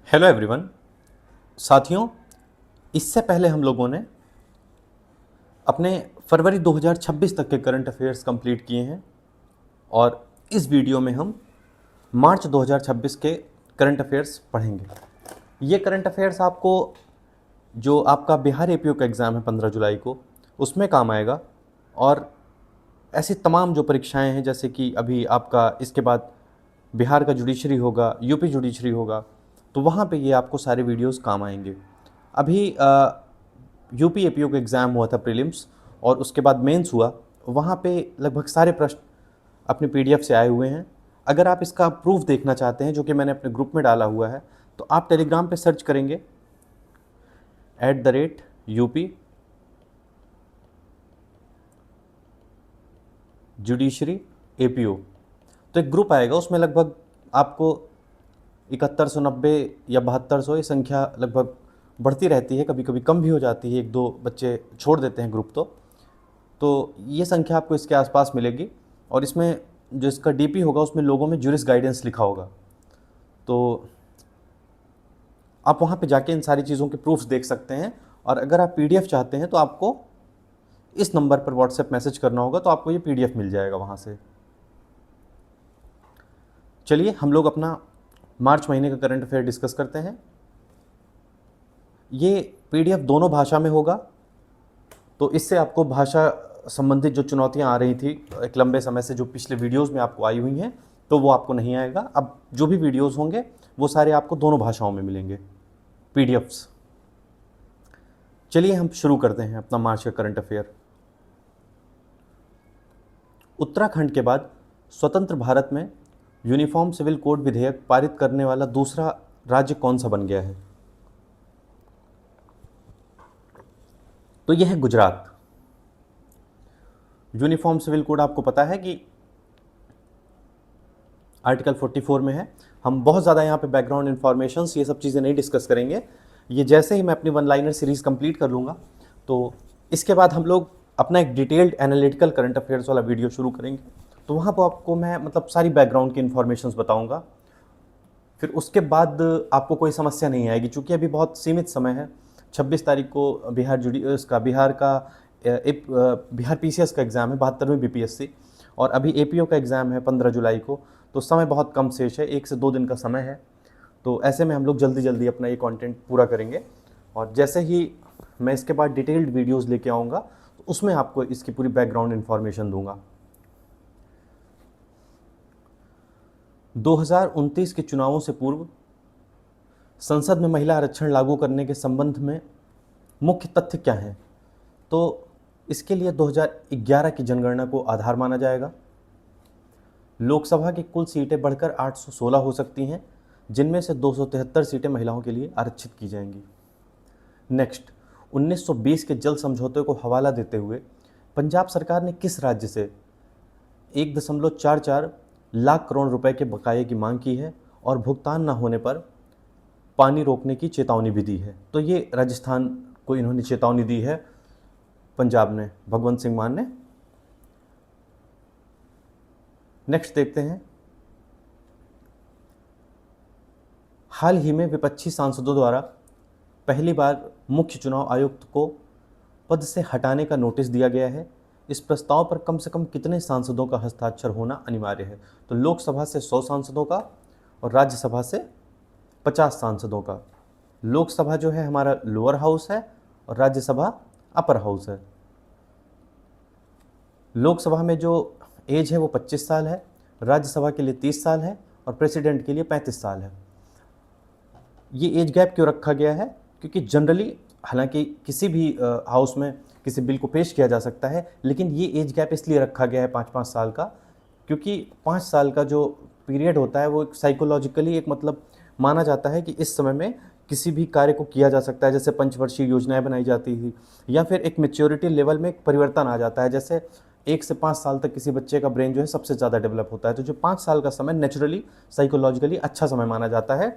Hello everyone. साथियों, इससे पहले हम लोगों ने अपने फरवरी 2026 तक के करंट अफेयर्स कंप्लीट किए हैं और इस वीडियो में हम मार्च 2026 के करंट अफेयर्स पढ़ेंगे। ये करंट अफेयर्स आपको जो आपका बिहार एपीओ का एग्ज़ाम है 15 जुलाई को, उसमें काम आएगा। और ऐसी तमाम जो परीक्षाएं हैं, जैसे कि अभी आपका इसके बाद बिहार का जुडिशरी होगा, यूपी जुडिशरी होगा, तो वहाँ पे ये आपको सारे वीडियोस काम आएंगे। अभी यूपी एपीओ का एग्ज़ाम हुआ था प्रीलिम्स, और उसके बाद मेंस हुआ। वहाँ पे लगभग सारे प्रश्न अपने पीडीएफ से आए हुए हैं। अगर आप इसका प्रूफ देखना चाहते हैं, जो कि मैंने अपने ग्रुप में डाला हुआ है, तो आप टेलीग्राम पे सर्च करेंगे @UP जुडिशरी एपीओ, तो एक ग्रुप आएगा। उसमें लगभग आपको 7190 या 7200, ये संख्या लगभग बढ़ती रहती है, कभी कभी कम भी हो जाती है, एक दो बच्चे छोड़ देते हैं ग्रुप। तो ये संख्या आपको इसके आसपास मिलेगी। और इसमें जो इसका डीपी होगा, उसमें लोगों में जुरिस गाइडेंस लिखा होगा। तो आप वहाँ पे जाके इन सारी चीज़ों के प्रूफ्स देख सकते हैं। और अगर आप पीडीएफ चाहते हैं तो आपको इस नंबर पर व्हाट्सएप मैसेज करना होगा, तो आपको ये पीडीएफ मिल जाएगा वहाँ से। चलिए हम लोग अपना मार्च महीने का करंट अफेयर डिस्कस करते हैं। ये पीडीएफ दोनों भाषा में होगा, तो इससे आपको भाषा संबंधित जो चुनौतियां आ रही थी एक लंबे समय से, जो पिछले वीडियोस में आपको आई हुई हैं, तो वो आपको नहीं आएगा। अब जो भी वीडियोस होंगे वो सारे आपको दोनों भाषाओं में मिलेंगे, पीडीएफ्स। चलिए हम शुरू करते हैं अपना मार्च का करंट अफेयर। उत्तराखंड के बाद स्वतंत्र भारत में यूनिफॉर्म सिविल कोड विधेयक पारित करने वाला दूसरा राज्य कौन सा बन गया है? तो यह है गुजरात। यूनिफॉर्म सिविल कोड आपको पता है कि आर्टिकल 44 में है। हम बहुत ज़्यादा यहाँ पे बैकग्राउंड इन्फॉर्मेशंस, ये सब चीज़ें नहीं डिस्कस करेंगे। ये जैसे ही मैं अपनी वन लाइनर सीरीज़ कंप्लीट कर लूँगा, तो इसके बाद हम लोग अपना एक डिटेल्ड एनालिटिकल करंट अफेयर्स वाला वीडियो शुरू करेंगे। तो वहाँ पर आपको मैं मतलब सारी बैकग्राउंड की इन्फॉर्मेशंस बताऊँगा। फिर उसके बाद आपको कोई समस्या नहीं आएगी, चूँकि अभी बहुत सीमित समय है। 26 तारीख को बिहार पीसीएस का एग्ज़ाम है, 72वीं बीपीएससी, और अभी एपीओ का एग्ज़ाम है 15 जुलाई को। तो समय बहुत कम शेष है, 1 से 2 दिन का समय है। तो ऐसे में हम लोग जल्दी जल्दी अपना ये कंटेंट पूरा करेंगे। और जैसे ही मैं इसके बाद डिटेल्ड वीडियोस लेके आऊँगा, तो उसमें आपको इसकी पूरी बैकग्राउंड इन्फॉर्मेशन दूंगा। 2029 के चुनावों से पूर्व संसद में महिला आरक्षण लागू करने के संबंध में मुख्य तथ्य क्या हैं? तो इसके लिए 2011 की जनगणना को आधार माना जाएगा। लोकसभा की कुल सीटें बढ़कर 816 हो सकती हैं, जिनमें से 273 सीटें महिलाओं के लिए आरक्षित की जाएंगी। नेक्स्ट, 1920 के जल समझौते को हवाला देते हुए पंजाब सरकार ने किस राज्य से 1.44 लाख करोड़ रुपए के बकाये की मांग की है और भुगतान न होने पर पानी रोकने की चेतावनी भी दी है? तो ये राजस्थान को इन्होंने चेतावनी दी है, पंजाब ने, भगवंत सिंह मान ने। नेक्स्ट देखते हैं, हाल ही में विपक्षी सांसदों द्वारा पहली बार मुख्य चुनाव आयुक्त को पद से हटाने का नोटिस दिया गया है। इस प्रस्ताव पर कम से कम कितने सांसदों का हस्ताक्षर होना अनिवार्य है? तो लोकसभा से 100 सांसदों का और राज्यसभा से 50 सांसदों का। लोकसभा जो है हमारा लोअर हाउस है और राज्यसभा अपर हाउस है। लोकसभा में जो एज है वो 25 साल है, राज्यसभा के लिए 30 साल है और प्रेसिडेंट के लिए 35 साल है। ये एज गैप क्यों रखा गया है? क्योंकि जनरली, हालांकि किसी भी हाउस में किसी बिल को पेश किया जा सकता है, लेकिन ये एज गैप इसलिए रखा गया है 5-5 साल का, क्योंकि 5 साल का जो पीरियड होता है वो एक साइकोलॉजिकली एक मतलब माना जाता है कि इस समय में किसी भी कार्य को किया जा सकता है। जैसे पंचवर्षीय योजनाएं बनाई जाती थी, या फिर एक मेच्योरिटी लेवल में एक परिवर्तन आ जाता है। जैसे 1 से 5 साल तक किसी बच्चे का ब्रेन जो है सबसे ज़्यादा डेवलप होता है, तो जो 5 साल का समय नेचुरली साइकोलॉजिकली अच्छा समय माना जाता है।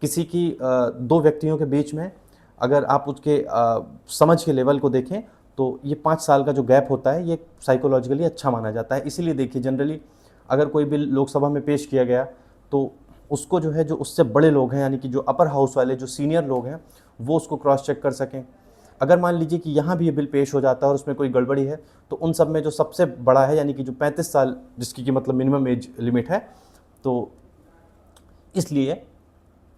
किसी की 2 व्यक्तियों के बीच में अगर आप उसके समझ के लेवल को देखें, तो ये 5 साल का जो गैप होता है ये साइकोलॉजिकली अच्छा माना जाता है। इसीलिए देखिए, जनरली अगर कोई बिल लोकसभा में पेश किया गया, तो उसको जो है, जो उससे बड़े लोग हैं यानी कि जो अपर हाउस वाले जो सीनियर लोग हैं वो उसको क्रॉस चेक कर सकें। अगर मान लीजिए कि यहाँ भी ये बिल पेश हो जाता है और उसमें कोई गड़बड़ी है, तो उन सब में जो सबसे बड़ा है यानी कि जो 35 साल जिसकी कि मतलब मिनिमम एज लिमिट है, तो इसलिए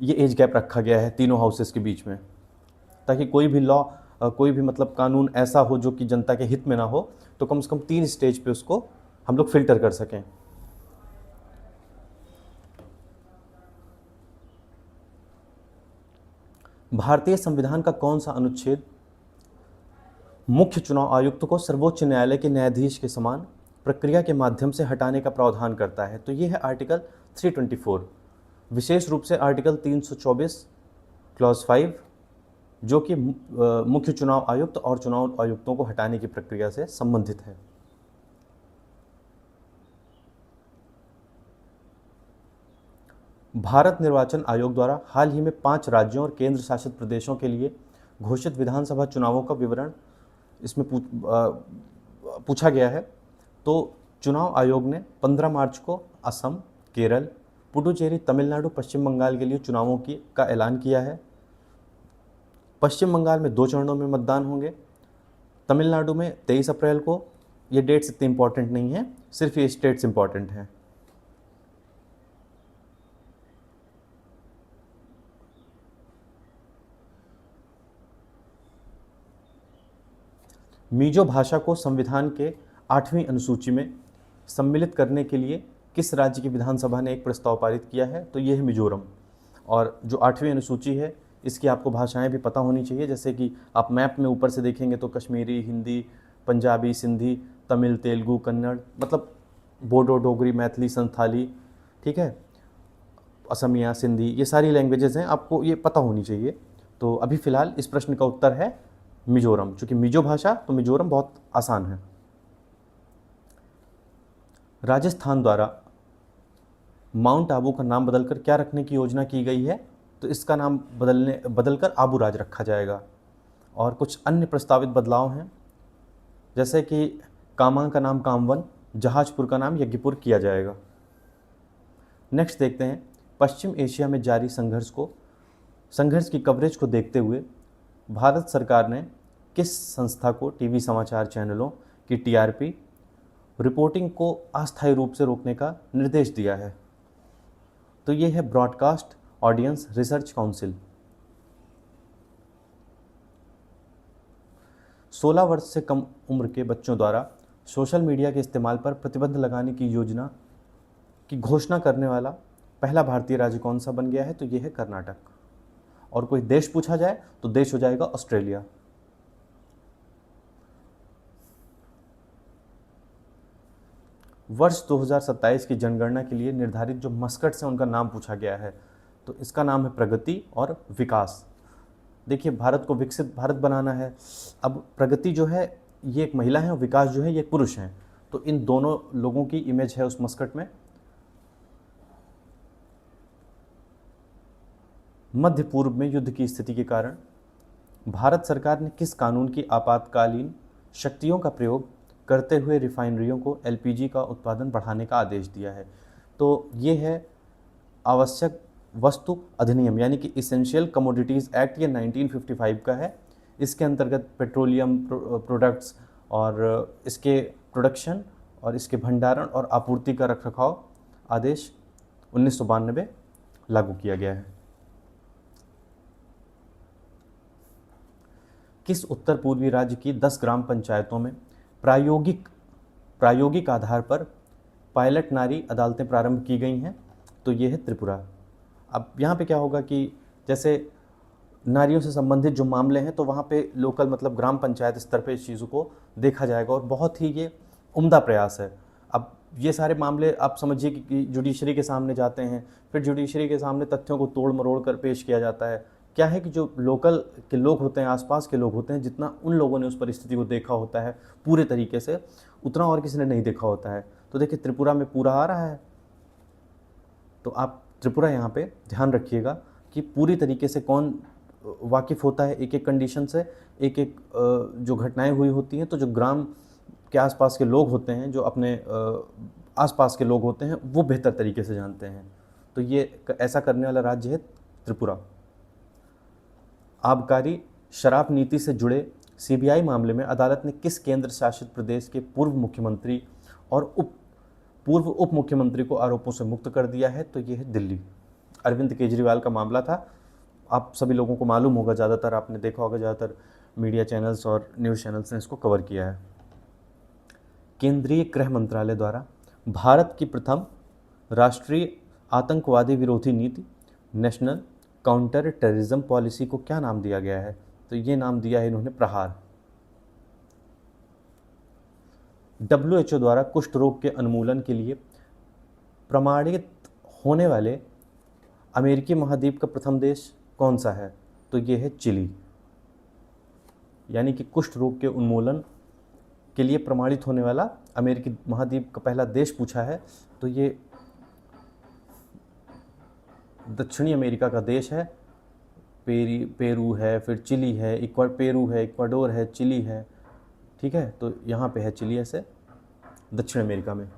ये एज गैप रखा गया है तीनों हाउसेस के बीच में, ताकि कोई भी लॉ कोई भी मतलब कानून ऐसा हो जो कि जनता के हित में ना हो, तो कम से कम 3 स्टेज पे उसको हम लोग फिल्टर कर सकें। भारतीय संविधान का कौन सा अनुच्छेद मुख्य चुनाव आयुक्त को सर्वोच्च न्यायालय के न्यायाधीश के समान प्रक्रिया के माध्यम से हटाने का प्रावधान करता है? तो ये है आर्टिकल 324, विशेष रूप से आर्टिकल 324 क्लॉज 5, जो कि मुख्य चुनाव आयुक्त और चुनाव आयुक्तों को हटाने की प्रक्रिया से संबंधित है। भारत निर्वाचन आयोग द्वारा हाल ही में 5 राज्यों और केंद्र शासित प्रदेशों के लिए घोषित विधानसभा चुनावों का विवरण इसमें पूछा गया है। तो चुनाव आयोग ने 15 मार्च को असम, केरल, पुडुचेरी, तमिलनाडु, पश्चिम बंगाल के लिए चुनावों का ऐलान किया है। पश्चिम बंगाल में 2 चरणों में मतदान होंगे। तमिलनाडु में 23 अप्रैल को। ये डेट्स इतने इंपॉर्टेंट नहीं है, सिर्फ ये स्टेट्स इंपॉर्टेंट हैं। मिजो भाषा को संविधान के 8वीं अनुसूची में सम्मिलित करने के लिए किस राज्य की विधानसभा ने एक प्रस्ताव पारित किया है? तो ये है मिजोरम। और जो 8वीं अनुसूची है इसकी आपको भाषाएं भी पता होनी चाहिए, जैसे कि आप मैप में ऊपर से देखेंगे तो कश्मीरी, हिंदी, पंजाबी, सिंधी, तमिल, तेलुगु, कन्नड़, मतलब बोडो, डोगरी, मैथिली, संथाली, ठीक है, असमिया, सिंधी, ये सारी लैंग्वेजेस हैं, आपको ये पता होनी चाहिए। तो अभी फ़िलहाल इस प्रश्न का उत्तर है मिजोरम, चूँकि मिजो भाषा, तो मिजोरम बहुत आसान है। राजस्थान द्वारा माउंट आबू का नाम बदलकर क्या रखने की योजना की गई है? तो इसका नाम बदलकर आबू राज रखा जाएगा। और कुछ अन्य प्रस्तावित बदलाव हैं, जैसे कि कामांग का नाम कामवन, जहाजपुर का नाम यज्ञपुर किया जाएगा। नेक्स्ट देखते हैं, पश्चिम एशिया में जारी संघर्ष की कवरेज को देखते हुए भारत सरकार ने किस संस्था को टीवी समाचार चैनलों की टीआरपी रिपोर्टिंग को अस्थायी रूप से रोकने का निर्देश दिया है? तो ये है ब्रॉडकास्ट ऑडियंस रिसर्च काउंसिल। 16 वर्ष से कम उम्र के बच्चों द्वारा सोशल मीडिया के इस्तेमाल पर प्रतिबंध लगाने की योजना की घोषणा करने वाला पहला भारतीय राज्य कौन सा बन गया है? तो ये है कर्नाटक। और कोई देश पूछा जाए तो देश हो जाएगा ऑस्ट्रेलिया। वर्ष 2027 की जनगणना के लिए निर्धारित जो मस्कट्स हैं उनका नाम पूछा गया है। तो इसका नाम है प्रगति और विकास। देखिए, भारत को विकसित भारत बनाना है। अब प्रगति जो है ये एक महिला है और विकास जो है ये एक पुरुष हैं। तो इन दोनों लोगों की इमेज है उस मस्कट में। मध्य पूर्व में युद्ध की स्थिति के कारण भारत सरकार ने किस कानून की आपातकालीन शक्तियों का प्रयोग करते हुए रिफाइनरियों को एलपीजी का उत्पादन बढ़ाने का आदेश दिया है? तो ये है आवश्यक वस्तु अधिनियम, यानी कि इसेंशियल कमोडिटीज़ एक्ट, ये 1955 का है। इसके अंतर्गत पेट्रोलियम प्रोडक्ट्स और इसके प्रोडक्शन और इसके भंडारण और आपूर्ति का रखरखाव आदेश 1992 लागू किया गया है। किस उत्तर पूर्वी राज्य की 10 ग्राम पंचायतों में प्रायोगिक आधार पर पायलट नारी अदालतें प्रारंभ की गई हैं? तो ये है त्रिपुरा। अब यहाँ पे क्या होगा कि जैसे नारियों से संबंधित जो मामले हैं तो वहाँ पे लोकल मतलब ग्राम पंचायत स्तर पे इस चीज़ों को देखा जाएगा और बहुत ही ये उम्दा प्रयास है। अब ये सारे मामले आप समझिए कि जुडिशरी के सामने जाते हैं, फिर जुडिशरी के सामने तथ्यों को तोड़ मरोड़ कर पेश किया जाता है। क्या है कि जो लोकल के लोग होते हैं, आसपास के लोग होते हैं, जितना उन लोगों ने उस परिस्थिति को देखा होता है पूरे तरीके से, उतना और किसी ने नहीं देखा होता है। तो देखिए त्रिपुरा में पूरा आ रहा है, तो आप त्रिपुरा यहाँ पे ध्यान रखिएगा कि पूरी तरीके से कौन वाकिफ़ होता है एक एक कंडीशन से, एक एक जो घटनाएं हुई होती हैं। तो जो ग्राम के आसपास के लोग होते हैं, जो अपने आसपास के लोग होते हैं, वो बेहतर तरीके से जानते हैं। तो तो ये ऐसा करने वाला राज्य है त्रिपुरा। आबकारी शराब नीति से जुड़े सीबीआई मामले में अदालत ने किस केंद्र शासित प्रदेश के पूर्व मुख्यमंत्री और पूर्व उप मुख्यमंत्री को आरोपों से मुक्त कर दिया है? तो ये है दिल्ली। अरविंद केजरीवाल का मामला था, आप सभी लोगों को मालूम होगा, ज़्यादातर आपने देखा होगा, ज़्यादातर मीडिया चैनल्स और न्यूज़ चैनल्स ने इसको कवर किया है। केंद्रीय गृह मंत्रालय द्वारा भारत की प्रथम राष्ट्रीय आतंकवादी विरोधी नीति नेशनल काउंटर टेररिज्म पॉलिसी को क्या नाम दिया गया है? तो ये नाम दिया है इन्होंने प्रहार। WHO द्वारा कुष्ठ रोग के उन्मूलन के लिए प्रमाणित होने वाले अमेरिकी महाद्वीप का प्रथम देश कौन सा है? तो ये है चिली। यानी कि कुष्ठ रोग के उन्मूलन के लिए प्रमाणित होने वाला अमेरिकी महाद्वीप का पहला देश पूछा है, तो ये दक्षिणी अमेरिका का देश है। पेरू है, फिर चिली है, पेरू है, इक्वाडोर है, चिली है, ठीक है, तो यहाँ पे है चिली ऐसे दक्षिण अमेरिका में।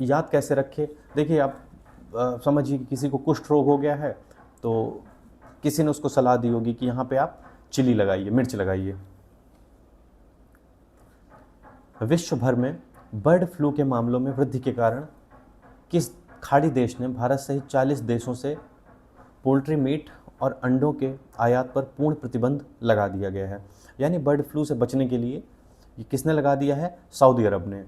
याद कैसे रखे? देखिए आप समझिए कि किसी को कुष्ठ रोग हो गया है तो किसी ने उसको सलाह दी होगी कि यहाँ पे आप चिली लगाइए, मिर्च लगाइए। विश्व भर में बर्ड फ्लू के मामलों में वृद्धि के कारण किस खाड़ी देश ने भारत सहित 40 देशों से पोल्ट्री मीट और अंडों के आयात पर पूर्ण प्रतिबंध लगा दिया गया है? यानी बर्ड फ्लू से बचने के लिए ये किसने लगा दिया है? सऊदी अरब ने।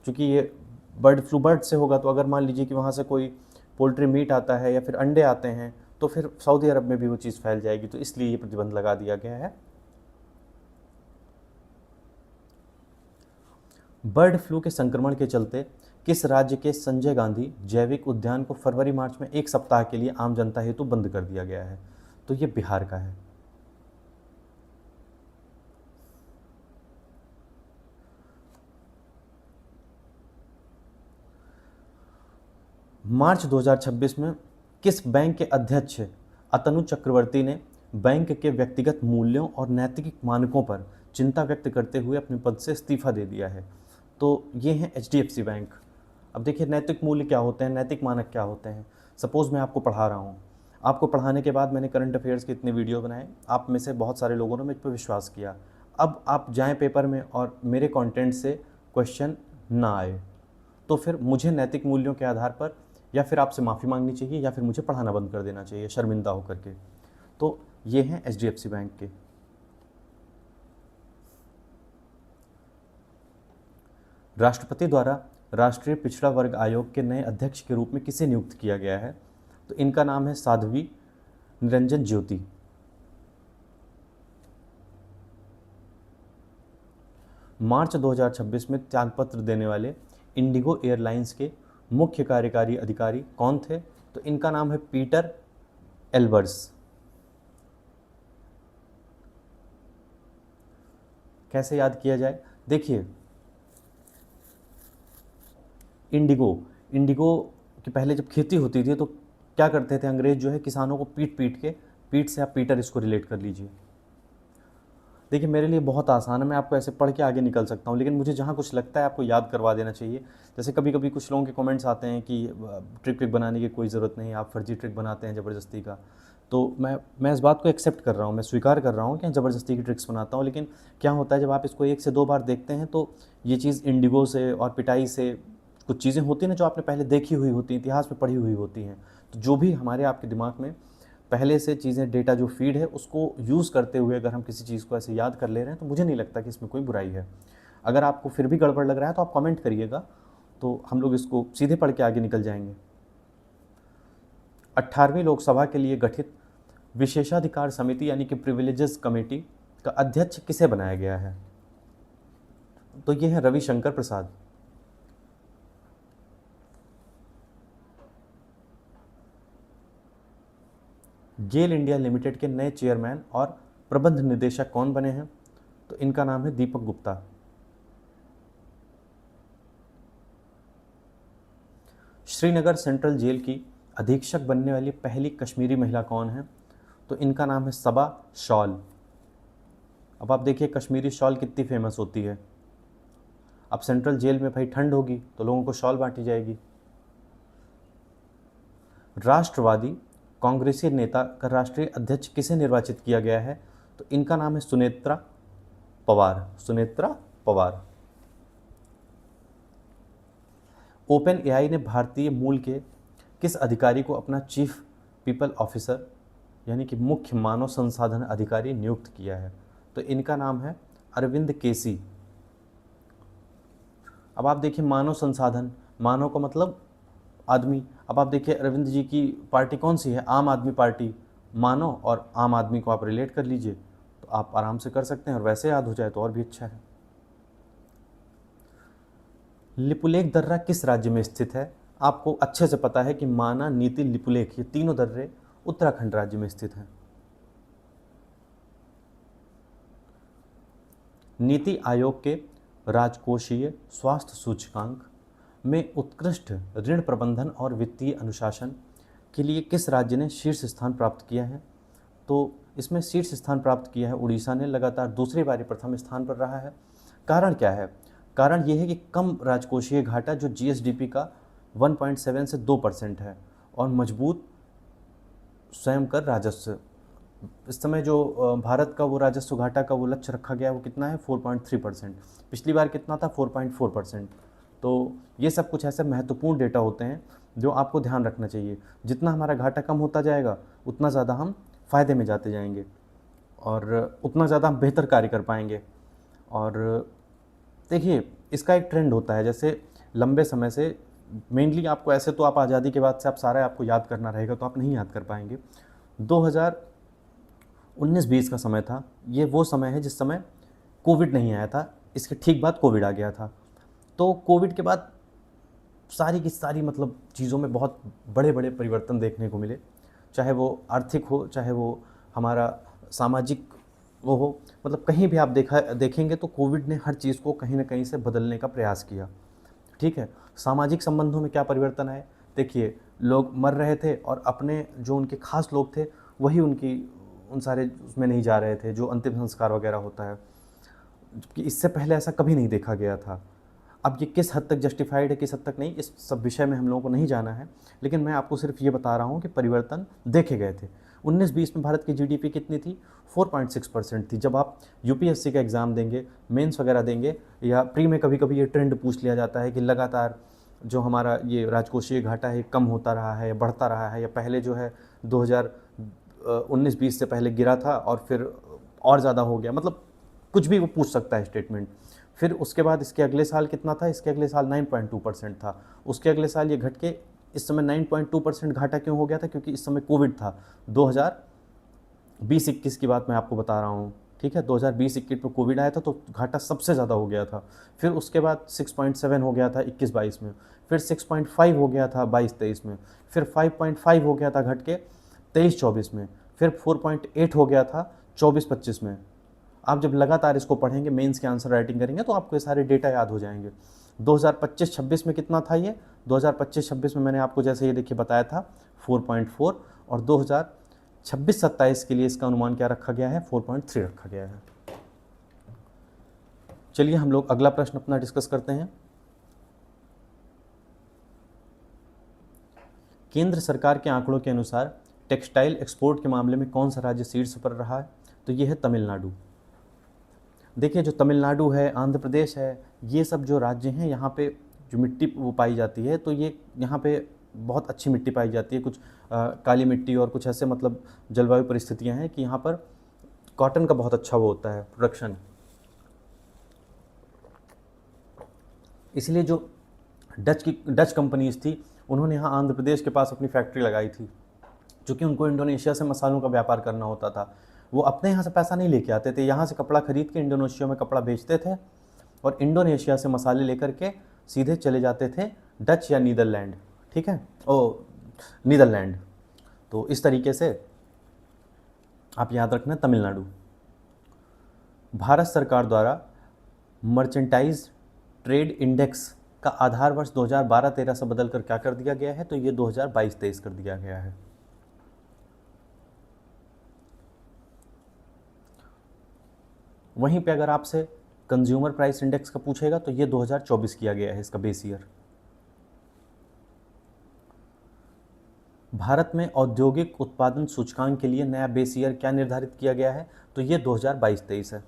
क्योंकि ये बर्ड फ्लू बर्ड से होगा, तो अगर मान लीजिए कि वहाँ से कोई पोल्ट्री मीट आता है या फिर अंडे आते हैं तो फिर सऊदी अरब में भी वो चीज़ फैल जाएगी, तो इसलिए ये प्रतिबंध लगा दिया गया है। बर्ड फ्लू के संक्रमण के चलते किस राज्य के संजय गांधी जैविक उद्यान को फरवरी मार्च में एक सप्ताह के लिए आम जनता हेतु बंद कर दिया गया है? तो ये बिहार का है। मार्च 2026 में किस बैंक के अध्यक्ष अतनु चक्रवर्ती ने बैंक के व्यक्तिगत मूल्यों और नैतिक मानकों पर चिंता व्यक्त करते हुए अपने पद से इस्तीफा दे दिया है? तो ये हैं HDFC बैंक। अब देखिए नैतिक मूल्य क्या होते हैं, नैतिक मानक क्या होते हैं। सपोज़ मैं आपको पढ़ा रहा हूँ, आपको पढ़ाने के बाद मैंने करंट अफेयर्स के इतने वीडियो बनाए, आप में से बहुत सारे लोगों ने मुझ पर विश्वास किया। अब आप जाएँ पेपर में और मेरे कंटेंट से क्वेश्चन ना आए, तो फिर मुझे नैतिक मूल्यों के आधार पर या फिर आपसे माफ़ी मांगनी चाहिए या फिर मुझे पढ़ाना बंद कर देना चाहिए शर्मिंदा होकर के। तो ये हैं HDFC बैंक के। राष्ट्रपति द्वारा राष्ट्रीय पिछड़ा वर्ग आयोग के नए अध्यक्ष के रूप में किसे नियुक्त किया गया है? तो इनका नाम है साध्वी निरंजन ज्योति। मार्च 2026 में त्यागपत्र देने वाले इंडिगो एयरलाइंस के मुख्य कार्यकारी अधिकारी कौन थे? तो इनका नाम है पीटर एल्बर्स। कैसे याद किया जाए? देखिए इंडिगो की पहले जब खेती होती थी तो क्या करते थे अंग्रेज जो है, किसानों को पीट से आप पीटर इसको रिलेट कर लीजिए। देखिए मेरे लिए बहुत आसान है, मैं आपको ऐसे पढ़ के आगे निकल सकता हूँ, लेकिन मुझे जहाँ कुछ लगता है आपको याद करवा देना चाहिए। जैसे कभी कभी कुछ लोगों के कमेंट्स आते हैं कि ट्रिक बनाने की कोई ज़रूरत नहीं, आप फर्जी ट्रिक बनाते हैं ज़बरदस्ती का। तो मैं इस बात को एक्सेप्ट कर रहा हूँ, मैं स्वीकार कर रहा हूँ कि ज़बरदस्ती की ट्रिक्स बनाता हूँ, लेकिन क्या होता है जब आप इसको 1 से 2 बार देखते हैं तो ये चीज़ इंडिगो से और पिटाई से कुछ चीज़ें होती हैं ना जो आपने पहले देखी हुई होती हैं, इतिहास में पढ़ी हुई होती हैं। तो जो भी हमारे आपके दिमाग में पहले से चीज़ें, डेटा जो फीड है, उसको यूज़ करते हुए अगर हम किसी चीज़ को ऐसे याद कर ले रहे हैं तो मुझे नहीं लगता कि इसमें कोई बुराई है। अगर आपको फिर भी गड़बड़ लग रहा है तो आप कमेंट करिएगा, तो हम लोग इसको सीधे पढ़ के आगे निकल जाएंगे। 18वीं लोकसभा के लिए गठित विशेषाधिकार समिति यानी कि प्रिविलेजेस कमेटी का अध्यक्ष किसे बनाया गया है? तो ये है रविशंकर प्रसाद। गेल इंडिया लिमिटेड के नए चेयरमैन और प्रबंध निदेशक कौन बने हैं? तो इनका नाम है दीपक गुप्ता। श्रीनगर सेंट्रल जेल की अधीक्षक बनने वाली पहली कश्मीरी महिला कौन है? तो इनका नाम है सबा शॉल। अब आप देखिए कश्मीरी शॉल कितनी फेमस होती है। अब सेंट्रल जेल में भाई ठंड होगी तो लोगों को शॉल बांटी जाएगी। राष्ट्रवादी कांग्रेसी नेता का राष्ट्रीय अध्यक्ष किसे निर्वाचित किया गया है? तो इनका नाम है सुनेत्रा पवार। सुनेत्रा पवार। ओपन एआई ने भारतीय मूल के किस अधिकारी को अपना चीफ पीपल ऑफिसर यानी कि मुख्य मानव संसाधन अधिकारी नियुक्त किया है? तो इनका नाम है अरविंद केसी। अब आप देखिए मानव संसाधन, मानव का मतलब आदमी। अब आप देखिए अरविंद जी की पार्टी कौन सी है? आम आदमी पार्टी। मानव और आम आदमी को आप रिलेट कर लीजिए तो आप आराम से कर सकते हैं, और वैसे याद हो जाए तो और भी अच्छा है। लिपुलेख दर्रा किस राज्य में स्थित है? आपको अच्छे से पता है कि माना, नीति, लिपुलेख ये तीनों दर्रे उत्तराखंड राज्य में स्थित हैं। नीति आयोग के राजकोषीय स्वास्थ्य सूचकांक में उत्कृष्ट ऋण प्रबंधन और वित्तीय अनुशासन के लिए किस राज्य ने शीर्ष स्थान प्राप्त किया है? तो इसमें शीर्ष स्थान प्राप्त किया है उड़ीसा ने, लगातार दूसरी बारी प्रथम स्थान पर रहा है। कारण क्या है? कारण ये है कि कम राजकोषीय घाटा जो जीएसडीपी का 1.7 से 2% है, और मजबूत स्वयं कर राजस्व। इस समय जो भारत का वो राजस्व घाटा का वो लक्ष्य रखा गया वो कितना है? 4.3%। पिछली बार कितना था? 4.4%। तो ये सब कुछ ऐसे महत्वपूर्ण डेटा होते हैं जो आपको ध्यान रखना चाहिए। जितना हमारा घाटा कम होता जाएगा उतना ज़्यादा हम फ़ायदे में जाते जाएंगे और उतना ज़्यादा हम बेहतर कार्य कर पाएंगे। और देखिए इसका एक ट्रेंड होता है, जैसे लंबे समय से मेनली आपको ऐसे तो आप आज़ादी के बाद से आप सारा आपको याद करना रहेगा तो आप नहीं याद कर पाएंगे। 2019-20 का समय था, ये वो समय है जिस समय कोविड नहीं आया था, इसके ठीक बाद कोविड आ गया था। तो कोविड के बाद सारी की सारी मतलब चीज़ों में बहुत बड़े बड़े परिवर्तन देखने को मिले, चाहे वो आर्थिक हो, चाहे वो हमारा सामाजिक वो हो, मतलब कहीं भी आप देखेंगे तो कोविड ने हर चीज़ को कहीं ना कहीं से बदलने का प्रयास किया। ठीक है, सामाजिक संबंधों में क्या परिवर्तन आए? देखिए लोग मर रहे थे और अपने जो उनके खास लोग थे वही उन सारे उसमें नहीं जा रहे थे, जो अंतिम संस्कार वगैरह होता है, जबकि इससे पहले ऐसा कभी नहीं देखा गया था। अब ये किस हद तक जस्टिफाइड है, किस हद तक नहीं, इस सब विषय में हम लोगों को नहीं जाना है, लेकिन मैं आपको सिर्फ ये बता रहा हूँ कि परिवर्तन देखे गए थे। 19-20 में भारत की जीडीपी कितनी थी? 4.6% थी। जब आप यूपीएससी का एग्ज़ाम देंगे, मेंस वगैरह देंगे, या प्री में कभी कभी ये ट्रेंड पूछ लिया जाता है कि लगातार जो हमारा ये राजकोषीय घाटा है कम होता रहा है या बढ़ता रहा है, या पहले जो है 2019-20 से पहले गिरा था और फिर और ज़्यादा हो गया, मतलब कुछ भी वो पूछ सकता है स्टेटमेंट। फिर उसके बाद इसके अगले साल कितना था? इसके अगले साल 9.2% था। उसके अगले साल ये घट के इस समय 9.2% घाटा क्यों हो गया था? क्योंकि इस समय कोविड था। 2020-21 की बात मैं आपको बता रहा हूँ, ठीक है। 2020-21 में कोविड आया था तो घाटा सबसे ज़्यादा हो गया था। फिर उसके बाद 6.7 हो गया था 21-22 में, फिर 6.5 हो गया था 22-23 में, फिर 5.5 हो गया था घट के 23-24 में, फिर 4.8 हो गया था 24-25 में। आप जब लगातार इसको पढ़ेंगे, मेंस के आंसर राइटिंग करेंगे तो आपको ये सारे डेटा याद हो जाएंगे। 2025-26 में कितना था ये? 2025-26 में मैंने आपको जैसे ये देखिए बताया था 4.4, और 2026-27 के लिए इसका अनुमान क्या रखा गया है? 4.3 रखा गया है। चलिए हम लोग अगला प्रश्न अपना डिस्कस करते हैं। केंद्र सरकार के आंकड़ों के अनुसार टेक्सटाइल एक्सपोर्ट के मामले में कौन सा राज्य शीर्ष पर रहा है? तो ये है तमिलनाडु। देखिए जो तमिलनाडु है, आंध्र प्रदेश है, ये सब जो राज्य हैं यहाँ पे जो मिट्टी वो पाई जाती है, तो ये यहाँ पे बहुत अच्छी मिट्टी पाई जाती है। कुछ काली मिट्टी और कुछ ऐसे मतलब जलवायु परिस्थितियाँ हैं कि यहाँ पर कॉटन का बहुत अच्छा वो होता है प्रोडक्शन। इसलिए जो डच कंपनीज थी उन्होंने यहाँ आंध्र प्रदेश के पास अपनी फैक्ट्री लगाई थी, क्योंकि उनको इंडोनेशिया से मसालों का व्यापार करना होता था। वो अपने यहाँ से पैसा नहीं लेके आते थे, यहाँ से कपड़ा खरीद के इंडोनेशिया में कपड़ा बेचते थे और इंडोनेशिया से मसाले लेकर के सीधे चले जाते थे डच या नीदरलैंड, ठीक है, नीदरलैंड। तो इस तरीके से आप याद रखना तमिलनाडु। भारत सरकार द्वारा मर्चेंटाइज ट्रेड इंडेक्स का आधार वर्ष 2012-13 से बदलकर क्या कर दिया गया है? तो ये 2022-23 कर दिया गया है। वहीं पे अगर आपसे कंज्यूमर प्राइस इंडेक्स का पूछेगा तो ये 2024 किया गया है इसका बेस ईयर। भारत में औद्योगिक उत्पादन सूचकांक के लिए नया बेस ईयर क्या निर्धारित किया गया है, तो ये 2022-23 है।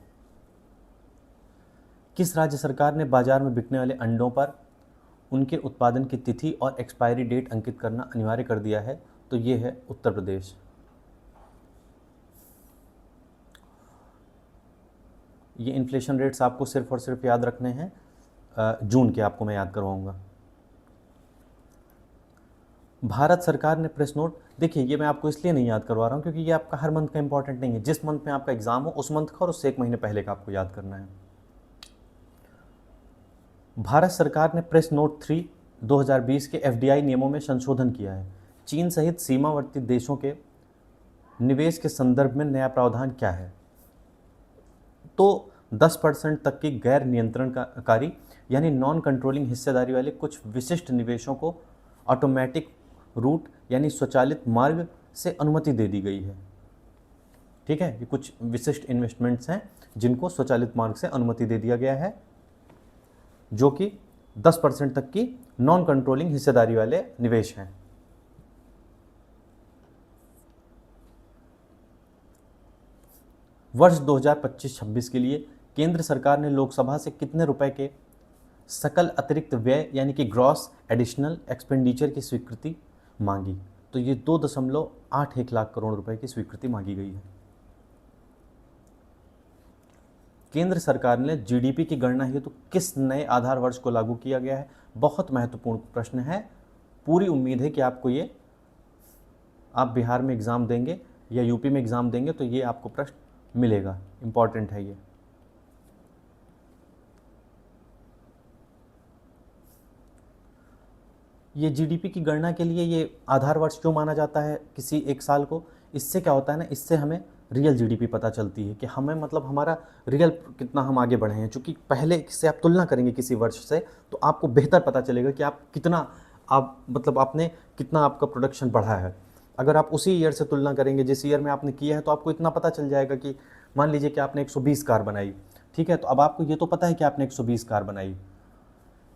किस राज्य सरकार ने बाजार में बिकने वाले अंडों पर उनके उत्पादन की तिथि और एक्सपायरी डेट अंकित करना अनिवार्य कर दिया है, तो ये है उत्तर प्रदेश। ये इन्फ्लेशन रेट्स आपको सिर्फ और सिर्फ याद रखने हैं, जून के आपको मैं याद करवाऊंगा। भारत सरकार ने प्रेस नोट, देखिए ये मैं आपको इसलिए नहीं याद करवा रहा हूँ क्योंकि ये आपका हर मंथ का इंपॉर्टेंट नहीं है। जिस मंथ में आपका एग्जाम हो उस मंथ का और उससे एक महीने पहले का आपको याद करना है। भारत सरकार ने प्रेस नोट 3 2020 के FDI नियमों में संशोधन किया है। चीन सहित सीमावर्ती देशों के निवेश के संदर्भ में नया प्रावधान क्या है, तो 10% तक की गैर नियंत्रणकारी यानी नॉन कंट्रोलिंग हिस्सेदारी वाले कुछ विशिष्ट निवेशों को ऑटोमेटिक रूट यानी स्वचालित मार्ग से अनुमति दे दी गई है। ठीक है, ये कुछ विशिष्ट इन्वेस्टमेंट्स हैं जिनको स्वचालित मार्ग से अनुमति दे दिया गया है, जो कि 10% तक की नॉन कंट्रोलिंग हिस्सेदारी वाले निवेश हैं। वर्ष 2025-26 के लिए केंद्र सरकार ने लोकसभा से कितने रुपए के सकल अतिरिक्त व्यय यानी कि ग्रॉस एडिशनल एक्सपेंडिचर की स्वीकृति मांगी, तो ये 2.81 लाख करोड़ रुपए की स्वीकृति मांगी गई है। केंद्र सरकार ने GDP की गणना हेतु किस नए आधार वर्ष को लागू किया गया है, बहुत महत्वपूर्ण प्रश्न है। पूरी उम्मीद है कि आपको ये, आप बिहार में एग्ज़ाम देंगे या यूपी में एग्ज़ाम देंगे तो ये आपको प्रश्न मिलेगा, इम्पॉर्टेंट है ये। ये GDP की गणना के लिए ये आधार वर्ष क्यों माना जाता है किसी एक साल को, इससे क्या होता है ना, इससे हमें रियल GDP पता चलती है कि हमें मतलब हमारा रियल कितना हम आगे बढ़े हैं। चूँकि पहले से आप तुलना करेंगे किसी वर्ष से तो आपको बेहतर पता चलेगा कि आप कितना, आप मतलब आपने कितना आपका प्रोडक्शन बढ़ा है। अगर आप उसी ईयर से तुलना करेंगे जिस ईयर में आपने किया है तो आपको इतना पता चल जाएगा कि मान लीजिए कि आपने 120 कार बनाई, ठीक है, तो अब आपको ये तो पता है कि आपने 120 कार बनाई,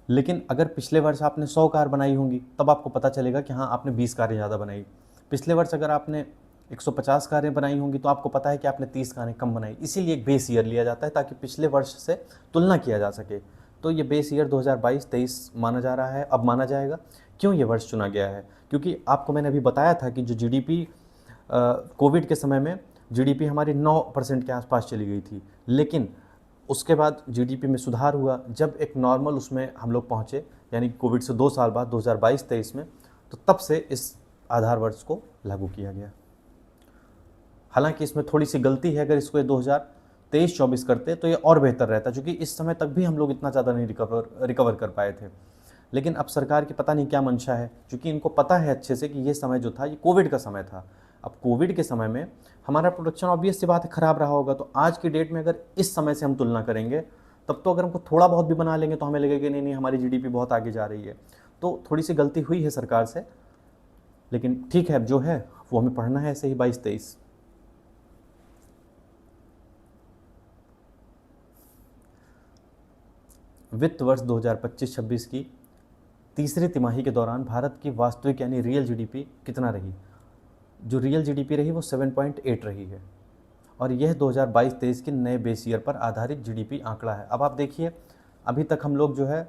लेकिन अगर पिछले वर्ष आपने 100 कार बनाई होंगी तब आपको पता चलेगा कि हाँ आपने 20 कारें ज़्यादा बनाई। पिछले वर्ष अगर आपने 150 कारें बनाई होंगी तो आपको पता है कि आपने 30 कारें कम बनाई। इसीलिए एक बेस ईयर लिया जाता है ताकि पिछले वर्ष से तुलना किया जा सके। तो ये बेस ईयर 2022-23 माना जा रहा है, अब माना जाएगा। क्यों ये वर्ष चुना गया है, क्योंकि आपको मैंने अभी बताया था कि जो GDP कोविड के समय में GDP हमारी 9% के आसपास चली गई थी, लेकिन उसके बाद GDP में सुधार हुआ जब एक नॉर्मल उसमें हम लोग पहुँचे, यानी कोविड से 2 साल बाद 2022-23 में, तो तब से इस आधार वर्ष को लागू किया गया। हालांकि इसमें थोड़ी सी गलती है, अगर इसको 2023-24 करते तो ये और बेहतर रहता, क्योंकि इस समय तक भी हम लोग इतना ज़्यादा नहीं रिकवर कर पाए थे। लेकिन अब सरकार की पता नहीं क्या मंशा है, क्योंकि इनको पता है अच्छे से कि ये समय जो था ये कोविड का समय था। अब कोविड के समय में हमारा प्रोडक्शन ऑब्वियस सी बात है ख़राब रहा होगा, तो आज की डेट में अगर इस समय से हम तुलना करेंगे तब तो अगर हमको थोड़ा बहुत भी बना लेंगे तो हमें लगेगा कि नहीं नहीं हमारी GDP बहुत आगे जा रही है। तो थोड़ी सी गलती हुई है सरकार से, लेकिन ठीक है, अब जो है वो हमें पढ़ना है ऐसे ही 22-23। वित्त वर्ष 2025-26 की तीसरी तिमाही के दौरान भारत की वास्तविक यानी रियल GDP कितना रही? जो रियल GDP रही वो 7.8 रही है, और यह 2022-23 के नए बेस ईयर पर आधारित GDP आंकड़ा है। अब आप देखिए, अभी तक हम लोग जो है